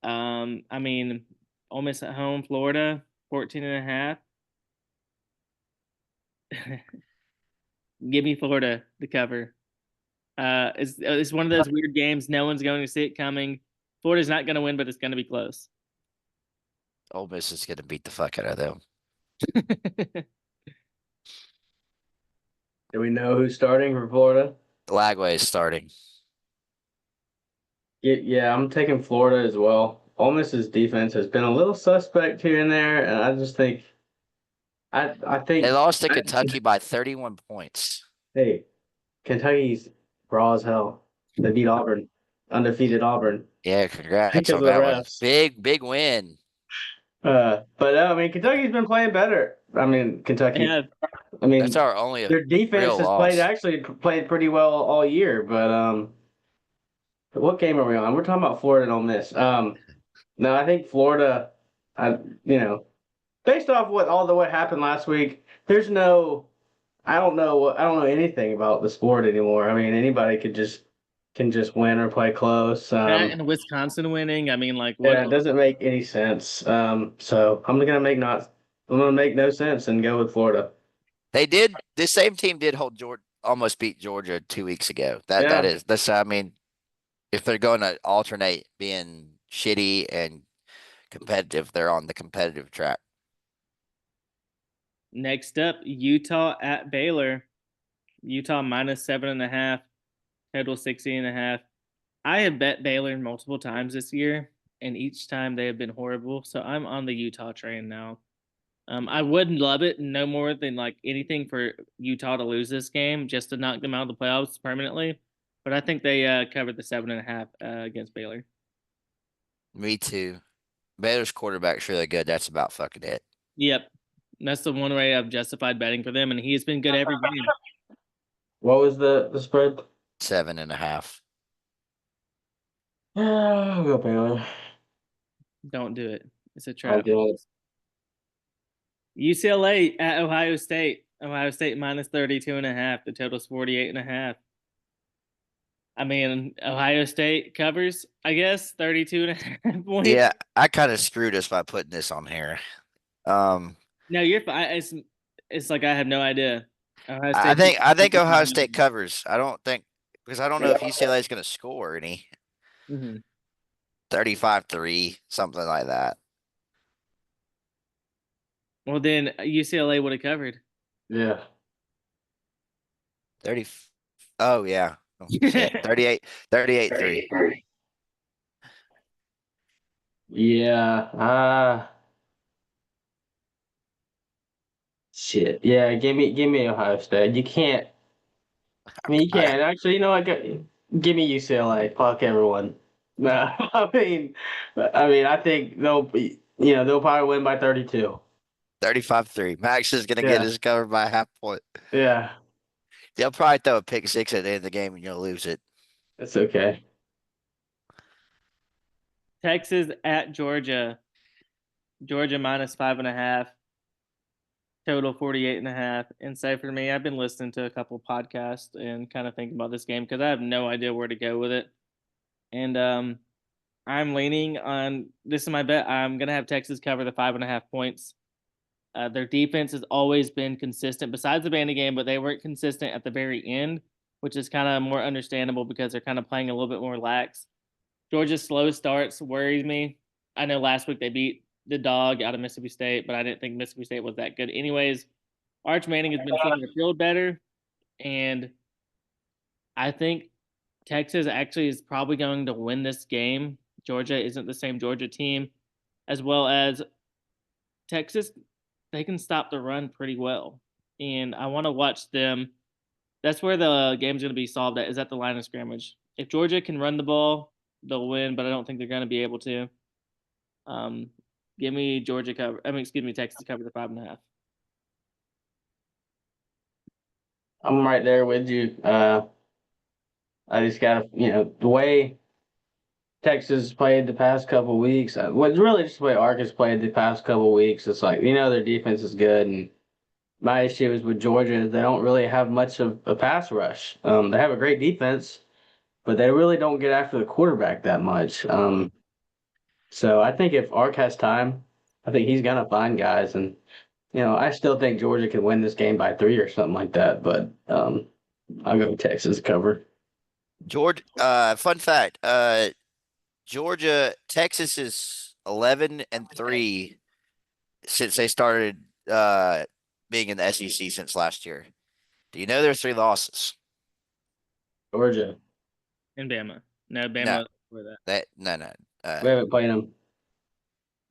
I mean, Ole Miss at home, Florida, 14.5. Give me Florida to cover. It's one of those weird games. No one's going to see it coming. Florida's not going to win, but it's going to be close. Ole Miss is gonna beat the fuck out of them. Do we know who's starting for Florida? Lagway is starting. Yeah, I'm taking Florida as well. Ole Miss's defense has been a little suspect here and there, and I just think I think They lost to Kentucky by 31 points. Hey, Kentucky's raw as hell. They beat Auburn, undefeated Auburn. Yeah, congrats Because on of the that one. refs. Big win. But I mean, Kentucky's been playing better. I mean, Kentucky. Yeah, I mean, That's our only their defense real has loss. played pretty well all year. But what game are we on? We're talking about Florida and Ole Miss. No, I think Florida. Based off what happened last week, there's no. I don't know anything about the sport anymore. I mean, anybody can just win or play close. that and Wisconsin winning. I mean, like, what? Yeah, it doesn't make any sense. So I'm gonna make no sense and go with Florida. This same team did almost beat Georgia 2 weeks ago. Yeah. I mean, if they're going to alternate being shitty and competitive, they're on the competitive track. Next up, Utah at Baylor. Utah minus 7.5. Total 60.5. I have bet Baylor multiple times this year, and each time they have been horrible. So I'm on the Utah train now. I wouldn't love it no more than like anything for Utah to lose this game just to knock them out of the playoffs permanently. But I think they covered the 7.5 against Baylor. Me too. Baylor's quarterback's really good. That's about fucking it. Yep. That's the one way I've justified betting for them, and he has been good every game. What was the spread? 7.5. I'll go Baylor. Don't do it. It's a I'll trap. do it. UCLA at Ohio State. Ohio State minus 32.5. The total's 48.5. I mean, Ohio State covers, I guess, 32.5 points. Yeah, I kind of screwed us by putting this on here. No, you're fine. It's like I have no idea. I think Ohio State covers. I don't know if UCLA is going to score any. 35-3, something like that. Well, then UCLA would have covered. Yeah. 30. Oh yeah. Oh, shit. 38-3. Yeah. Shit. Yeah. Give me Ohio State. You can't. I mean, you I, can't. Actually, you know what? Give me UCLA. Fuck everyone. No, I think they'll probably win by 32. 35-3. Max is gonna get Yeah. his cover by a half point. Yeah. They'll probably throw a pick six at the end of the game and you'll lose it. That's okay. Texas at Georgia. Georgia minus 5.5. Total 48.5. And say for me, I've been listening to a couple podcasts and kind of thinking about this game because I have no idea where to go with it. And I'm leaning on this is my bet. I'm gonna have Texas cover the 5.5 points. Their defense has always been consistent, besides the Vandy game, but they weren't consistent at the very end, which is kind of more understandable because they're kind of playing a little bit more lax. Georgia's slow starts worries me. I know last week they beat the dog out of Mississippi State, but I didn't think Mississippi State was that good. Anyways, Arch Manning has been playing the field better, and I think Texas actually is probably going to win this game. Georgia isn't the same Georgia team, as well as Texas. They can stop the run pretty well, and I want to watch them. That's where the game's going to be solved at. Is at the line of scrimmage. If Georgia can run the ball, they'll win, but I don't think they're going to be able to. Um, give me Georgia cover. I mean, excuse me, Texas cover the 5.5. I'm right there with you. I just gotta, the way Texas played the past couple weeks. Well, it's really just the way Arkansas played the past couple weeks. It's like their defense is good, and my issue is with Georgia is they don't really have much of a pass rush. They have a great defense, but they really don't get after the quarterback that much. So I think if Ark has time, I think he's gonna find guys, and I still think Georgia can win this game by 3 or something like that. But I'll go with Texas cover. Georgia, fun fact, Georgia, Texas is 11-3 since they started being in the SEC since last year. Do you know there's 3 losses? Georgia. And Bama. No, No, Bama for that. no. We haven't played them.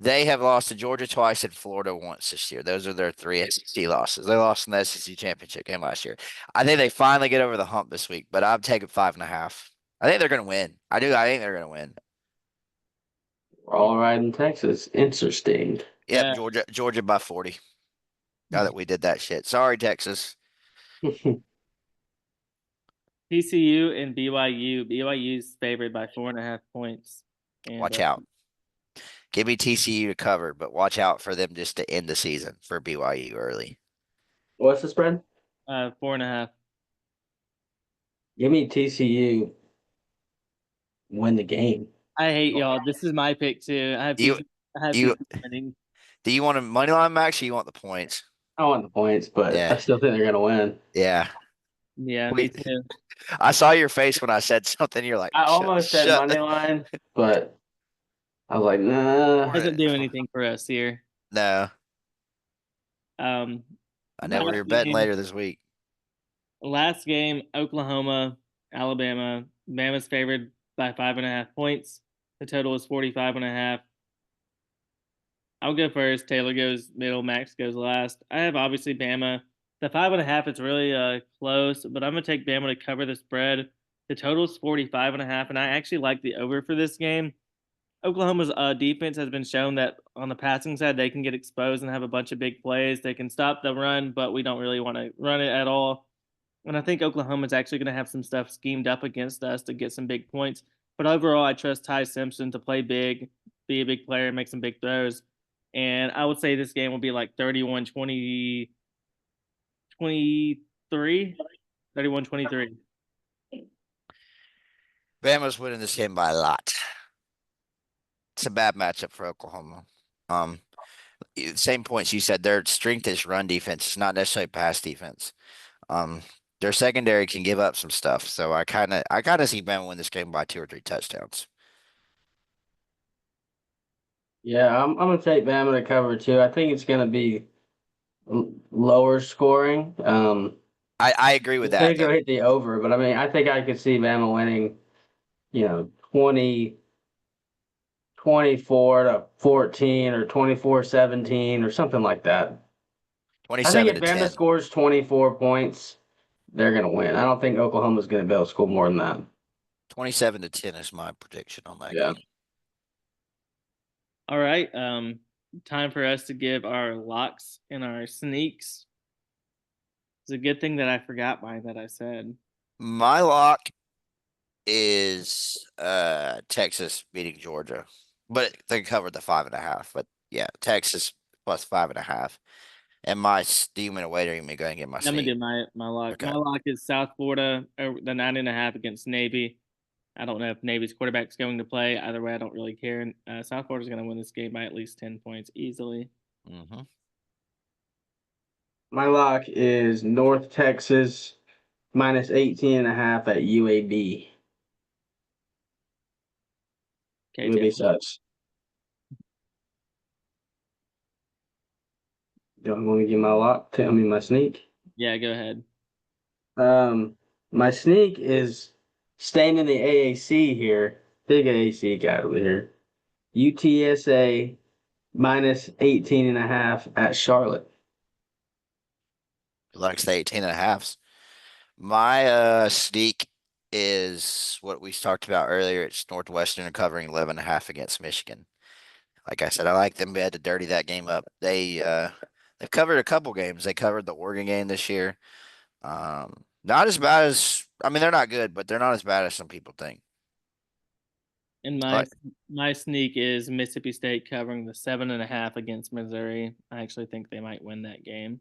They have lost to Georgia twice and Florida once this year. Those are their 3 SEC losses. They lost in the SEC championship game last year. I think they finally get over the hump this week, but I'm taking 5.5. I think they're going to win. I do. I think they're going to win. We're all right in Texas. Interesting. Yep, Yeah. Georgia by 40. Now that we did that shit. Sorry, Texas. TCU and BYU. BYU's favored by 4.5 points. And, Watch out. Give me TCU to cover, but watch out for them just to end the season for BYU early. What's the spread? 4.5. Give me TCU. Win the game. I hate y'all. This is my pick too. I have You- TCU you- winning. Do you want a money line, Max, or you want the points? I want the points, but Yeah. I still think they're gonna win. Yeah. Yeah, We- me too. I saw your face when I said something. You're like, I almost said shut money line, but I was like, nah. Doesn't do anything for us here. No, Um, I know where last you're betting game- later this week. Last game, Oklahoma, Alabama. Bama's favored by 5.5 points. The total is 45.5. I'll go first. Taylor goes middle. Max goes last. I have obviously Bama. The 5.5 is really close, but I'm gonna take Bama to cover the spread. The total is 45.5, and I actually like the over for this game. Oklahoma's defense has been shown that on the passing side they can get exposed and have a bunch of big plays. They can stop the run, but we don't really want to run it at all. And I think Oklahoma's actually going to have some stuff schemed up against us to get some big points. But overall, I trust Ty Simpson to play big, be a big player, make some big throws. And I would say this game will be like 31-20, 23, 31-23. Bama's winning this game by a lot. It's a bad matchup for Oklahoma. Same points you said. Their strength is run defense. It's not necessarily pass defense. Their secondary can give up some stuff. So I kind of see Bama win this game by 2 or 3 touchdowns. Yeah, I'm gonna take Bama to cover too. I think it's gonna be lower scoring. I agree with They're that. gonna hit the over, but I mean, I think I could see Bama winning, 24-14 or 24-17 or something like that. I think 27 if to Bama 10. scores 24 points, they're gonna win. I don't think Oklahoma's gonna be able to score more than that. 27 to 10 is my prediction on that Yeah. game. All right. Time for us to give our locks and our sneaks. It's a good thing that I forgot mine that I said. My lock is Texas beating Georgia, but they covered the 5.5. But yeah, Texas plus 5.5. And do you mean to wait or you mean go ahead and get my Let me sneak? do my lock. Okay. My lock is South Florida, the 9.5 against Navy. I don't know if Navy's quarterback's going to play. Either way, I don't really care. South Florida's going to win this game by at least 10 points easily. Mm-hmm. My lock is North Texas minus 18.5 at UAB. Okay, UAB Jeff. sucks. Don't want to give my lock. Tell me my sneak. Yeah, go ahead. My sneak is staying in the AAC here. Big AAC guy over here. UTSA minus 18.5 at Charlotte. Likes the 18.5s. My sneak is what we talked about earlier. It's Northwestern covering 11.5 against Michigan. Like I said, I like them. They had to dirty that game up. They've covered a couple games. They covered the Oregon game this year. Not as bad as, I mean, they're not good, but they're not as bad as some people think. And my sneak is Mississippi State covering the 7.5 against Missouri. I actually think they might win that game.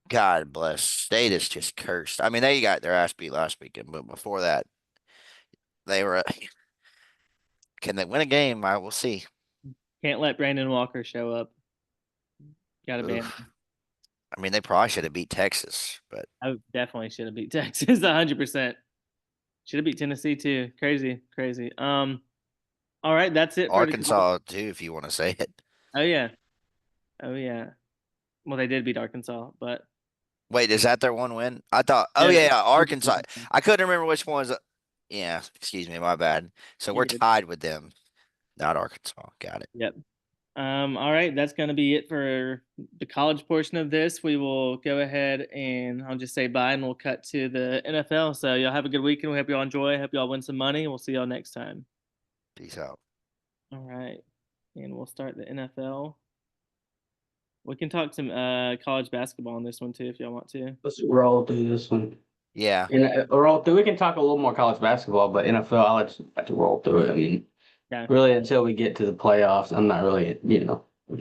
God bless. State is just cursed. I mean, they got their ass beat last weekend, but before that, they were. Can they win a game? I will see. Can't let Brandon Walker show up. Got to ban him. Oof. I mean, they probably should have beat Texas, but I definitely should have beat Texas 100%. Should have beat Tennessee too. Crazy, crazy. All right, that's it for the Arkansas too, if you want to say it. Oh yeah. Oh yeah. Well, they did beat Arkansas, but Wait, is that their one win? I thought. Oh Yeah. yeah, Arkansas. I couldn't remember which one was. Yeah, excuse me, my bad. So we're You're good. tied with them, not Arkansas. Got it. Yep. All right, that's gonna be it for the college portion of this. We will go ahead and I'll just say bye and we'll cut to the NFL. So y'all have a good weekend. We hope y'all enjoy. Hope y'all win some money. We'll see y'all next time. Peace out. All right. And we'll start the NFL. We can talk some college basketball on this one too if y'all want to. Let's roll through this one. Yeah. And roll through. We can talk a little more college basketball, but NFL, I'll let you roll through it. I mean, Yeah. really, until we get to the playoffs, I'm not really, there's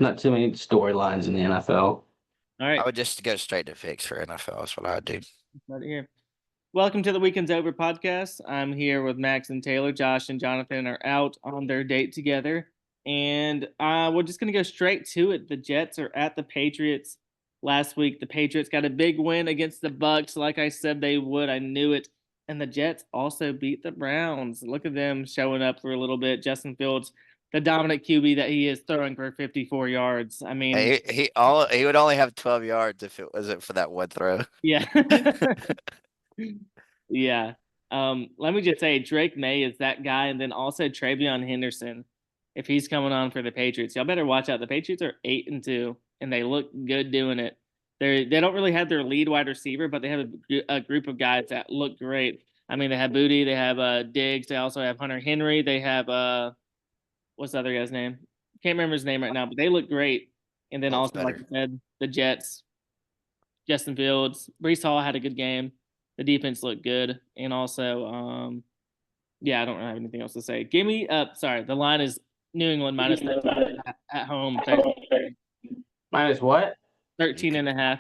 not too many storylines in the NFL. All right. I would just go straight to picks for NFL. That's what I'd do. Right here. Welcome to the Weekend's Over podcast. I'm here with Max and Taylor. Josh and Jonathan are out on their date together. And we're just going to go straight to it. The Jets are at the Patriots last week. The Patriots got a big win against the Bucks. Like I said they would. I knew it. And the Jets also beat the Browns. Look at them showing up for a little bit. Justin Fields, the dominant QB that he is, throwing for 54 yards. I mean, He would only have 12 yards if it wasn't for that one throw. yeah. Yeah. Let me just say Drake May is that guy, and then also Travion Henderson, if he's coming on for the Patriots. Y'all better watch out. The Patriots are 8-2, and they look good doing it. They don't really have their lead wide receiver, but they have a group of guys that look great. I mean, they have Booty, they have Diggs, they also have Hunter Henry, they have what's the other guy's name? Can't remember his name right now, but they look great. And then Looks also, like better. I said, the Jets, Justin Fields, Brees Hall had a good game. The defense looked good, and also, yeah, I don't have anything else to say. Give me sorry, the line is New England minus 13 at home. Minus what? 13.5.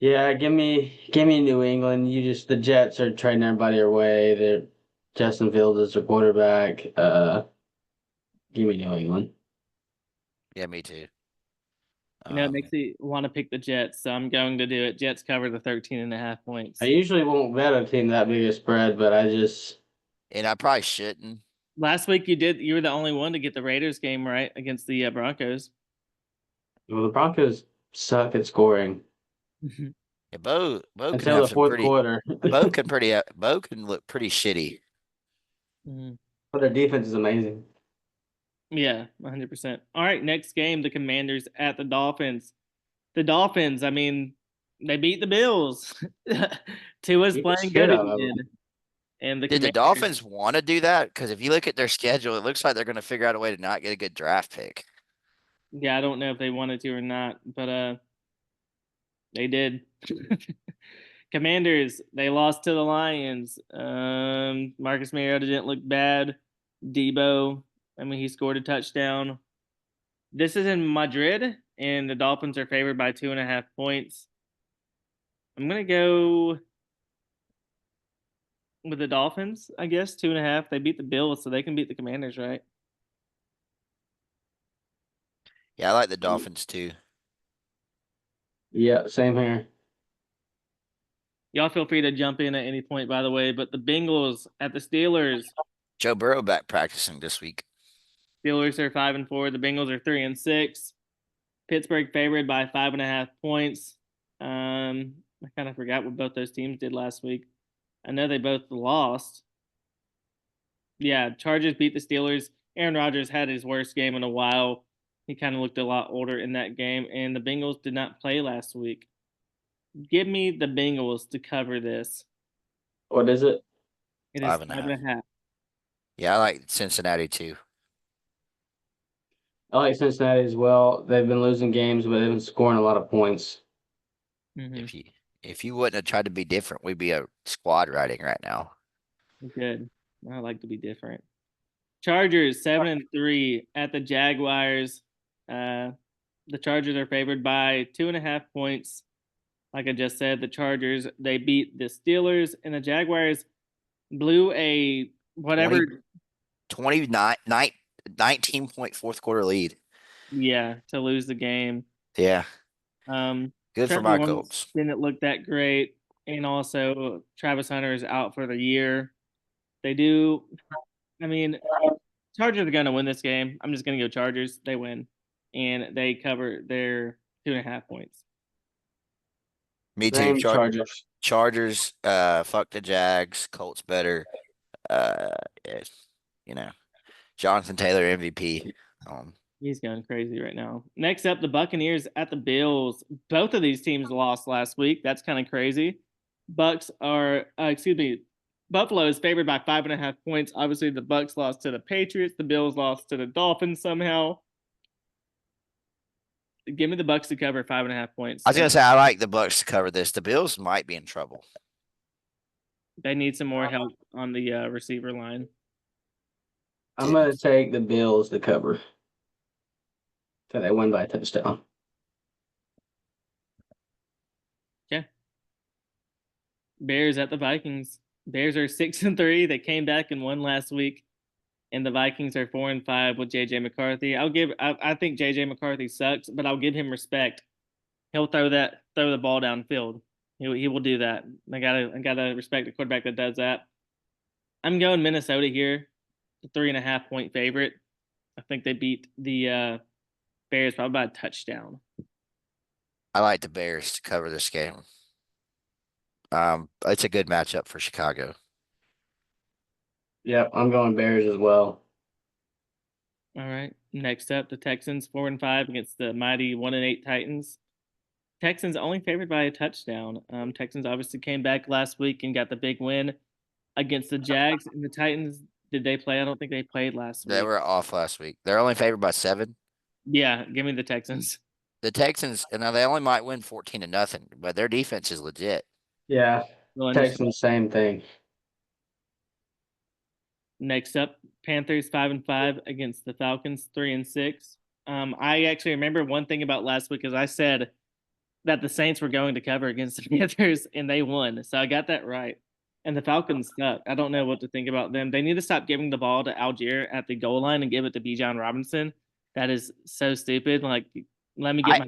Yeah, give me New England. The Jets are trading everybody away. Justin Fields is their quarterback. Give me New England. Yeah, me too. It makes me want to pick the Jets, so I'm going to do it. Jets cover the 13.5 points. I usually won't bet a team that big a spread, but and I probably shouldn't. Last week you were the only one to get the Raiders game right against the Broncos. Well, the Broncos suck at scoring Yeah, Bo can until have the some fourth pretty. quarter. Bo can look pretty shitty. Mhm. But their defense is amazing. Yeah, 100%. All right, next game, the Commanders at the Dolphins. The Dolphins, I mean, they beat the Bills. Tua's Beat the playing shit good out of them. again. And the Did the Commanders, Dolphins want to do that? Because if you look at their schedule, it looks like they're going to figure out a way to not get a good draft pick. yeah, I don't know if they wanted to or not, but they did. Commanders, they lost to the Lions. Marcus Mariota didn't look bad. Debo, I mean, he scored a touchdown. This is in Madrid, and the Dolphins are favored by 2.5 points. I'm gonna go with the Dolphins, I guess 2.5. They beat the Bills, so they can beat the Commanders, right? Yeah, I like the Dolphins too. Yeah, same here. Y'all feel free to jump in at any point, by the way. But the Bengals at the Steelers. Joe Burrow back practicing this week. Steelers are 5-4. The Bengals are 3-6. Pittsburgh favored by 5.5 points. I kind of forgot what both those teams did last week. I know they both lost. Yeah, Chargers beat the Steelers. Aaron Rodgers had his worst game in a while. He kind of looked a lot older in that game, and the Bengals did not play last week. Give me the Bengals to cover this. What is it? It is 5.5. Yeah, I like Cincinnati too. I like Cincinnati as well. They've been losing games, but they've been scoring a lot of points. Mm-hmm. If you wouldn't have tried to be different, we'd be a squad riding right now. Good. I like to be different. Chargers 7-3 at the Jaguars. The Chargers are favored by 2.5 points. Like I just said, the Chargers they beat the Steelers, and the Jaguars blew a whatever. 19-point fourth quarter lead. Yeah, to lose the game. Yeah. Um, Good for Trevor my Lawrence Colts. didn't look that great, and also Travis Hunter is out for the year. They do. I mean, Chargers are going to win this game. I'm just going to go Chargers. They win, and they cover their 2.5 points. Me too. Same Chargers. Chargers. Fuck the Jags. Colts better. Yeah, you know, Jonathan Taylor MVP. He's going crazy right now. Next up, the Buccaneers at the Bills. Both of these teams lost last week. That's kind of crazy. Bucks are, Buffalo is favored by 5.5 points. Obviously, the Bucks lost to the Patriots. The Bills lost to the Dolphins somehow. Give me the Bucks to cover 5.5 points. I was gonna say I like the Bucks to cover this. The Bills might be in trouble. They need some more help on the receiver line. I'm going to take the Bills to cover. So they win by a touchdown. Yeah. Bears at the Vikings. Bears are 6-3. They came back and won last week. And the Vikings are 4-5 with JJ McCarthy. I think JJ McCarthy sucks, but I'll give him respect. He'll throw the ball downfield. He will do that. I gotta respect the quarterback that does that. I'm going Minnesota here, the 3.5 point favorite. I think they beat the Bears probably by a touchdown. I like the Bears to cover this game. It's a good matchup for Chicago. Yep, I'm going Bears as well. All right. Next up, the Texans 4-5 against the mighty 1-8 Titans. Texans only favored by a touchdown. Texans obviously came back last week and got the big win against the Jags. And the Titans, did they play? I don't think they played last week. They were off last week. They're only favored by 7. Yeah, give me the Texans. The Texans, and now they only might win 14-0, but their defense is legit. Yeah, Texans, same thing. Next up, Panthers 5-5 against the Falcons 3-6. I actually remember one thing about last week is I said that the Saints were going to cover against the Panthers and they won. So I got that right. And the Falcons suck. I don't know what to think about them. They need to stop giving the ball to Algier at the goal line and give it to Bijan Robinson. That is so stupid. Like, let me get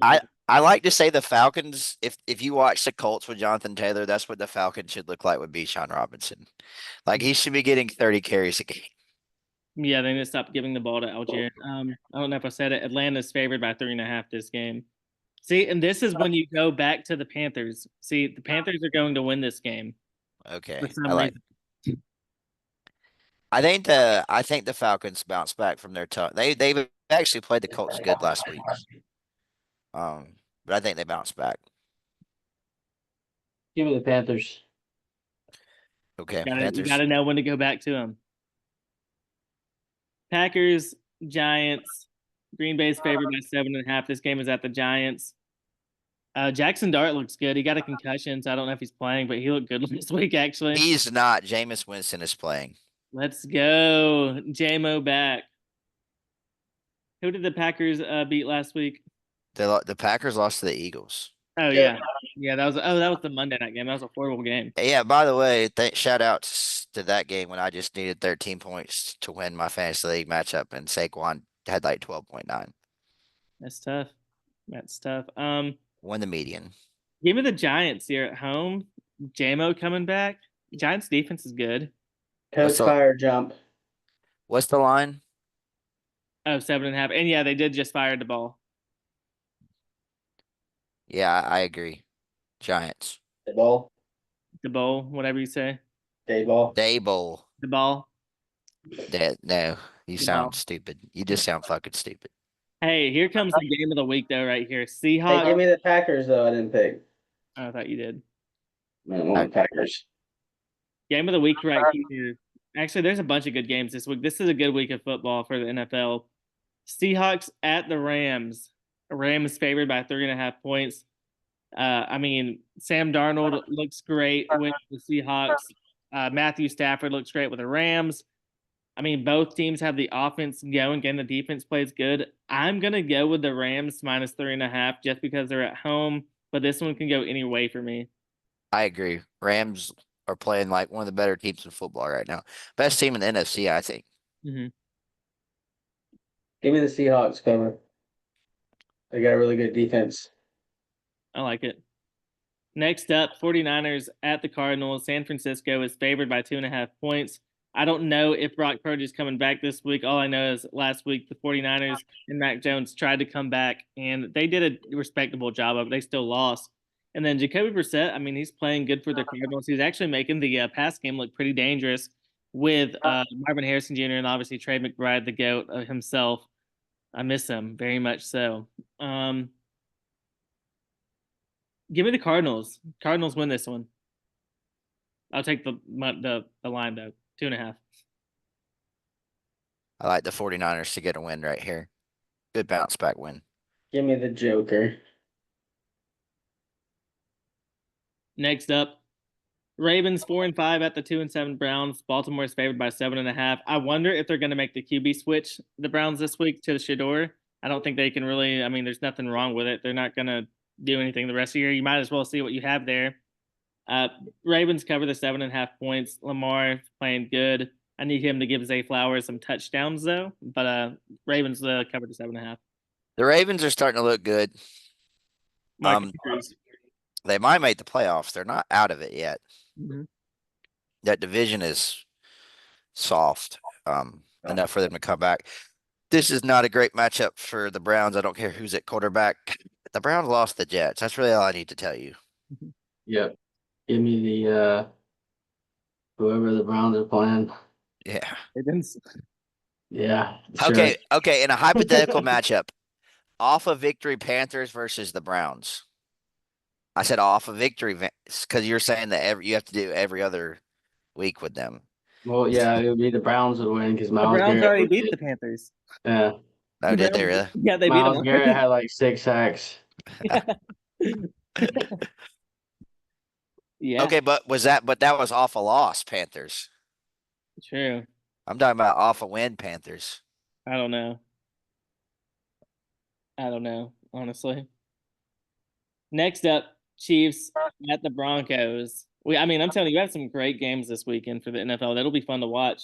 I like to say the Falcons, if you watch the Colts with Jonathan Taylor, that's what the Falcons should look like with Bijan Robinson. Like he should be getting 30 carries a game. Yeah, they need to stop giving the ball to Algier. I don't know if I said it. Atlanta's favored by 3.5 this game. See, and this is when you go back to the Panthers. See, the Panthers are going to win this game Okay, for I some like. reason. I think the Falcons bounce back from their tough. They've actually played the Colts good last week. But I think they bounce back. Give me the Panthers. Okay, You Panthers. gotta know when to go back to them. Packers, Giants. Green Bay's favored by 7.5. This game is at the Giants. Jackson Dart looks good. He got a concussion, so I don't know if he's playing, but he looked good this week, actually. He's not. Jameis Winston is playing. Let's go. JMO back. Who did the Packers beat last week? The Packers lost to the Eagles. Oh, yeah. Yeah, that was the Monday night game. That was a horrible game. Yeah, by the way, shout out to that game when I just needed 13 points to win my fantasy league matchup, and Saquon had like 12.9. That's tough. That's tough. Won the median. Give me the Giants here at home. JMO coming back. Giants defense is good. Coach fire jump. What's the line? Oh, 7.5. And yeah, they did just fire the ball. Yeah, I agree. Giants. The ball. The bowl, whatever you say. Day ball. Day bowl. The ball. No, you The sound ball. stupid. You just sound fucking stupid. Hey, here comes the game of the week, though, right here. Hey, Seahawks. give me the Packers though. I didn't pick. Oh, I thought you did. I want Packers. Game of the week right here. Actually, there's a bunch of good games this week. This is a good week of football for the NFL. Seahawks at the Rams. Rams favored by 3.5 points. I mean, Sam Darnold looks great with the Seahawks. Matthew Stafford looks great with the Rams. I mean, both teams have the offense going and the defense plays good. I'm going to go with the Rams minus 3.5 just because they're at home, but this one can go any way for me. I agree. Rams are playing like one of the better teams in football right now. Best team in the NFC, I think. Mm-hmm. Give me the Seahawks cover. They got a really good defense. I like it. Next up, 49ers at the Cardinals. San Francisco is favored by 2.5 points. I don't know if Brock Purdy is coming back this week. All I know is last week the 49ers and Mac Jones tried to come back, and they did a respectable job of it. They still lost. And then Jacoby Brissett, I mean, he's playing good for the Cardinals. He's actually making the pass game look pretty dangerous with Marvin Harrison Jr. and obviously Trey McBride, the GOAT himself. I miss him very much so. Give me the Cardinals. Cardinals win this one. I'll take the line though. 2.5. I like the 49ers to get a win right here. Good bounce back win. Give me the Joker. Next up, Ravens 4-5 at the 2-7 Browns. Baltimore is favored by 7.5. I wonder if they're going to make the QB switch, the Browns this week to Shador. I don't think they can really. I mean, there's nothing wrong with it. They're not going to do anything the rest of the year. You might as well see what you have there. Ravens cover the 7.5 points. Lamar playing good. I need him to give Zay Flowers some touchdowns though, but Ravens cover the 7.5. The Ravens are starting to look good. They might make the playoffs. They're not out of it yet. Mm-hmm. That division is soft enough for them to come back. This is not a great matchup for the Browns. I don't care who's at quarterback. The Browns lost the Jets. That's really all I need to tell you. Yep. Give me the whoever the Browns are playing. Yeah. Yeah. Sure. Okay. In a hypothetical matchup, off of victory Panthers versus the Browns. I said off of victory because you're saying that you have to do every other week with them. Well, yeah, it would be the Browns would win because Miles Browns Garrett already beat the Panthers. Yeah. Oh, did they really? Yeah, they beat Miles them. Garrett had like 6 sacks. Yeah. Okay, but that was off a loss, Panthers. True. I'm talking about off a win, Panthers. I don't know, honestly. Next up, Chiefs at the Broncos. I'm telling you, we have some great games this weekend for the NFL. That'll be fun to watch.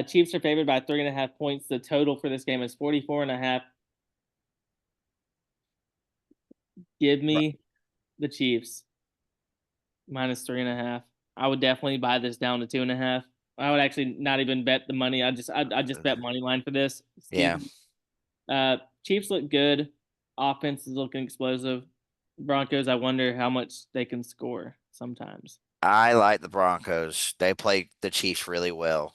Chiefs are favored by 3.5 points. The total for this game is 44.5. Give me the Chiefs minus 3.5. I would definitely buy this down to 2.5. I would actually not even bet the money. I just bet money line for this. Excuse Yeah. me. Chiefs look good. Offense is looking explosive. Broncos, I wonder how much they can score sometimes. I like the Broncos. They play the Chiefs really well.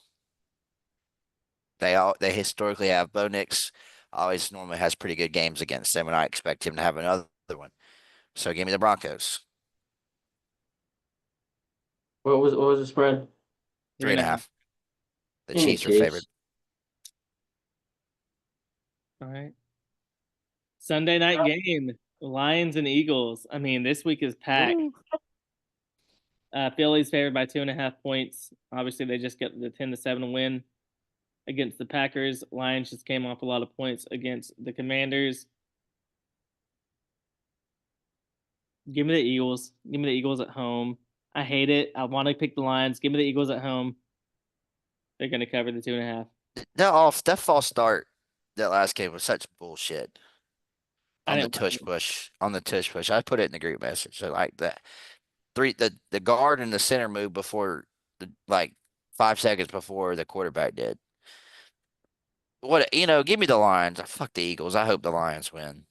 They historically have Bo Nix always normally has pretty good games against them, and I expect him to have another one. So give me the Broncos. What was the spread? Three and a half. The Give me Chiefs are favored. Chiefs. All right. Sunday night game. Lions and Eagles. I mean, this week is packed. Philly's favored by 2.5 points. Obviously, they just get the 10-7 win against the Packers. Lions just came off a lot of points against the Commanders. Give me the Eagles. Give me the Eagles at home. I hate it. I want to pick the Lions. Give me the Eagles at home. They're going to cover the 2.5. That false start that last game was such bullshit. I On the didn't like tush it. push. On the tush push. I put it in the group message. So like that. The guard and the center moved before the like 5 seconds before the quarterback did. Give me the Lions. Fuck the Eagles. I hope the Lions win.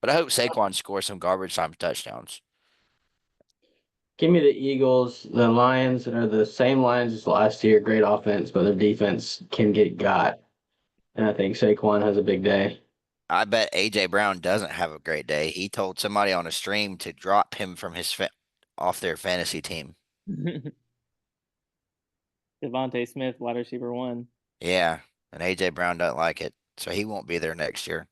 But I hope Saquon scores some garbage time touchdowns. Give me the Eagles. The Lions are the same Lions as last year. Great offense, but their defense can get got. And I think Saquon has a big day. I bet AJ Brown doesn't have a great day. He told somebody on a stream to drop him from off their fantasy team. Devontae Smith, wide receiver 1. Yeah, and AJ Brown doesn't like it, so he won't be there next year.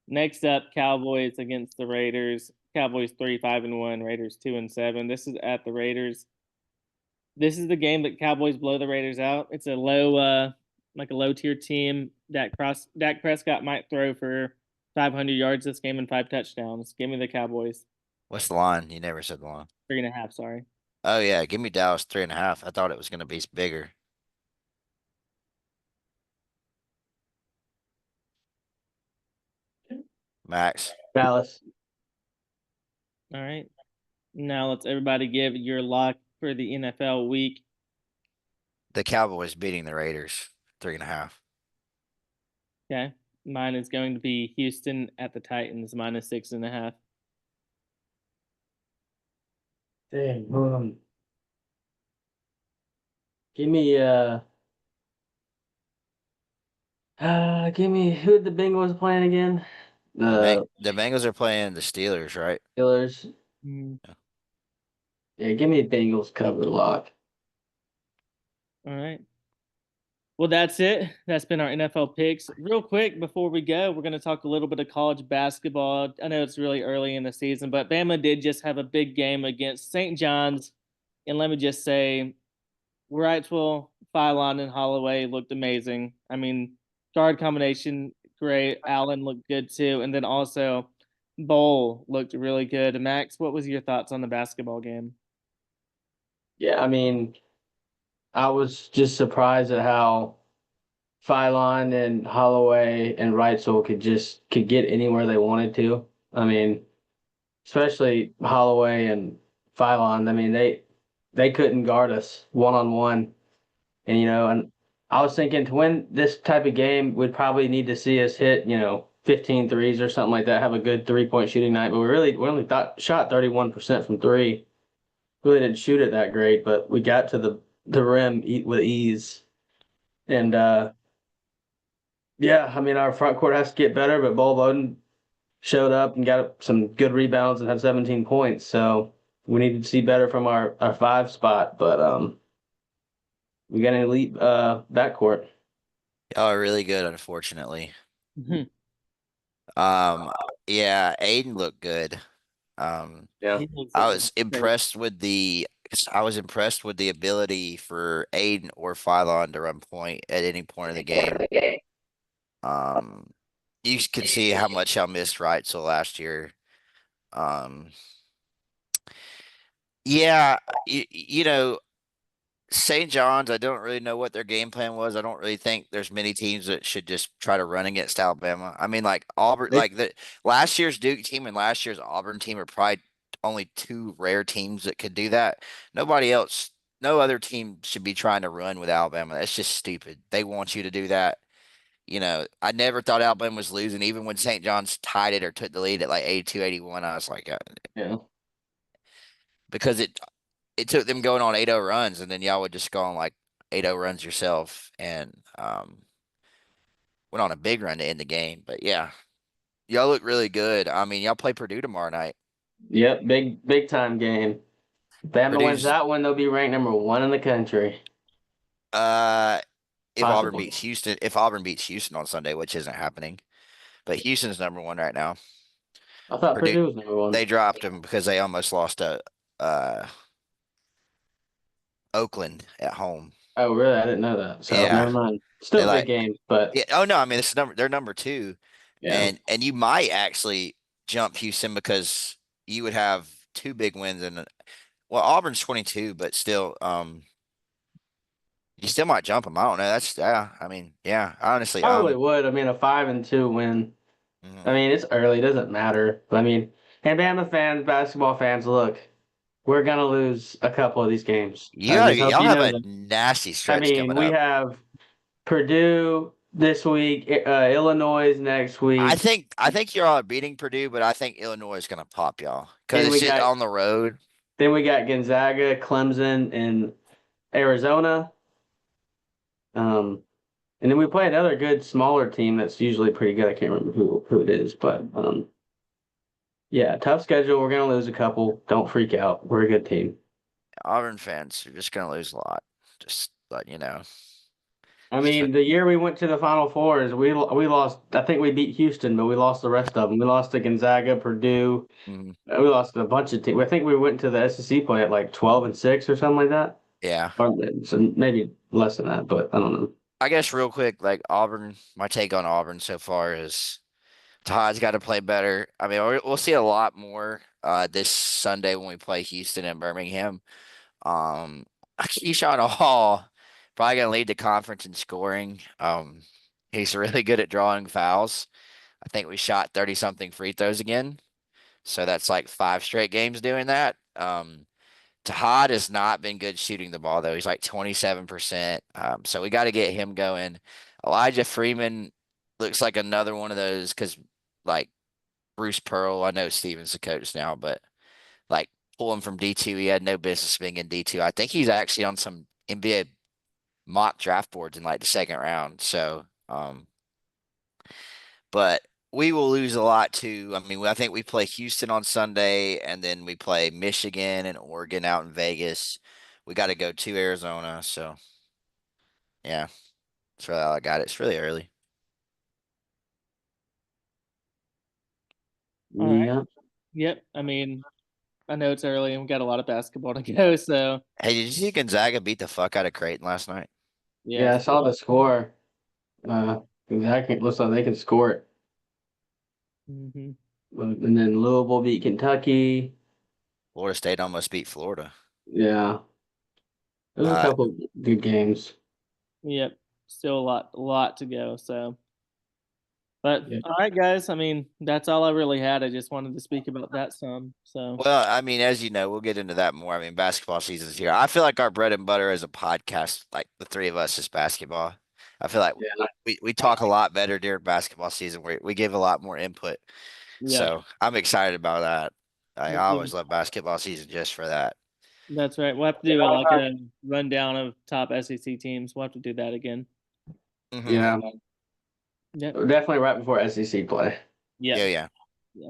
Next up, Cowboys against the Raiders. Cowboys 3-5-1, Raiders 2-7. This is at the Raiders. This is the game that Cowboys blow the Raiders out. It's a low tier team. Dak Prescott might throw for 500 yards this game and 5 touchdowns. Give me the Cowboys. What's the line? You never said the line. 3.5. Sorry. Oh yeah, give me Dallas 3.5. I thought it was gonna be bigger. Max. Dallas. All right. Now let's everybody give your lock for the NFL week. The Cowboys beating the Raiders 3.5. Okay. Mine is going to be Houston at the Titans -6.5. Dang. Give me give me who the Bengals playing again? The The Bengals are playing the Steelers, right? Steelers. Mm. Yeah, give me Bengals cover lock. All right. Well, that's it. That's been our NFL picks. Real quick before we go, we're going to talk a little bit of college basketball. I know it's really early in the season, but Bama did just have a big game against St. John's. And let me just say, Wrightsville, Phylon, and Holloway looked amazing. I mean, guard combination, great. Allen looked good too. And then also, Bowl looked really good. Max, what was your thoughts on the basketball game? Yeah, I mean, I was just surprised at how Phylon and Holloway and Wrightsville could get anywhere they wanted to. I mean, especially Holloway and Phylon. I mean, they couldn't guard us one on one. And and I was thinking to win this type of game, we'd probably need to see us hit, 15 threes or something like that, have a good 3-point shooting night. But we only shot 31% from three. Really didn't shoot it that great, but we got to the rim with ease. And yeah, I mean our front court has to get better, but Bull Bowden showed up and got some good rebounds and had 17 points. So we need to see better from our 5 spot, but we got an elite backcourt. Y'all are really good, unfortunately. Mhm. Yeah, Aiden looked good. Yeah. He looks I like was a- impressed with the ability for Aiden or Phylon to run point at any point of the game. You can see how much I missed Wrightsville last year. Yeah, St. John's, I don't really know what their game plan was. I don't really think there's many teams that should just try to run against Alabama. I mean, like Auburn, They- like the last year's Duke team and last year's Auburn team are probably only two rare teams that could do that. Nobody else no other team should be trying to run with Alabama. That's just stupid. They want you to do that. I never thought Alabama was losing, even when St. John's tied it or took the lead at like 82, 81. I was like, Yeah. because it took them going on 8-0 runs, and then y'all would just go on like 8-0 runs yourself, and went on a big run to end the game. But yeah, y'all look really good. I mean, y'all play Purdue tomorrow night. Yep, big time game. Bama wins Purdue's that one, they'll be ranked number 1 in the country. If Auburn Possibly. beats Houston, if Auburn beats Houston on Sunday, which isn't happening, but Houston's number 1 right now. I thought Purdue, Purdue was number 1. they dropped them because they almost lost to Oakland at home. Oh, really? I didn't know that. So Yeah. never mind. Still a big game, but Yeah. Oh no, I mean they're number 2, yeah. and you might actually jump Houston because you would have 2 big wins, and well, Auburn's 22, but still, you still might jump them. I don't know. That's I mean, yeah, honestly, Probably would. I mean, a 5-2 win. mhm. I mean, it's early. It doesn't matter. But I mean, and Bama fans, basketball fans, look, we're gonna lose a couple of these games. Y'all You have know a that. nasty I stretch mean, coming we up. have Purdue this week, Illinois next week. I think y'all are beating Purdue, but I think Illinois is gonna pop y'all because And it's we just got- on the road. Then we got Gonzaga, Clemson, and Arizona. And then we play another good smaller team that's usually pretty good. I can't remember who it is, but yeah, tough schedule. We're gonna lose a couple. Don't freak out. We're a good team. Auburn fans are just gonna lose a lot. Just let you know. I mean, the year we went to the Final Fours, we lost. I think we beat Houston, but we lost the rest of them. We lost to Gonzaga, Purdue. Mhm. We lost to a bunch of teams. I think we went to the SEC play at like 12-6 or something like that. Yeah. Or so maybe less than that, but I don't know. I guess real quick, like Auburn, my take on Auburn so far is Todd's got to play better. I mean, we'll see a lot more this Sunday when we play Houston and Birmingham. Keyshawn Hall probably gonna lead the conference in scoring. He's really good at drawing fouls. I think we shot 30 something free throws again. So that's like 5 straight games doing that. Tahad has not been good shooting the ball though. He's like 27%. So we got to get him going. Elijah Freeman looks like another one of those because like Bruce Pearl, I know Steven's the coach now, but like pull him from D2. He had no business being in D2. I think he's actually on some NBA mock draft boards in like the 2nd round. So, but we will lose a lot too. I mean, I think we play Houston on Sunday, and then we play Michigan and Oregon out in Vegas. We got to go to Arizona. So, yeah, that's really all I got. It's really early. All right. Yeah. Yep. I mean, I know it's early and we got a lot of basketball to go. So Hey, did you see Gonzaga beat the fuck out of Creighton last night? Yeah, I saw the score. Exactly. Looks like they can score it. Mm-hmm. And then Louisville beat Kentucky. Florida State almost beat Florida. Yeah. There's a couple good games. Yep. Still a lot to go. So, but Yeah. all right, guys. I mean, that's all I really had. I just wanted to speak about that some. So, Well, I mean, as you know, we'll get into that more. I mean, basketball season's here. I feel like our bread and butter as a podcast, like the 3 of us, is basketball. I feel like Yeah. we talk a lot better during basketball season. We give a lot more input. yeah, So I'm excited about that. I Me always too. love basketball season just for that. That's right. We'll have to do like a rundown of top SEC teams. We'll have to do that again. Mhm. Yeah. Yep. Definitely right before SEC play. Yeah. Yeah.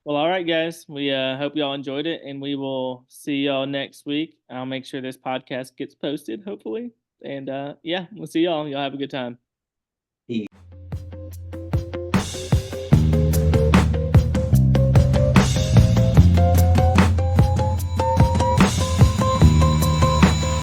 Well, all right, guys. We hope y'all enjoyed it, and we will see y'all next week. I'll make sure this podcast gets posted, hopefully. And yeah, we'll see y'all. Y'all have a good time.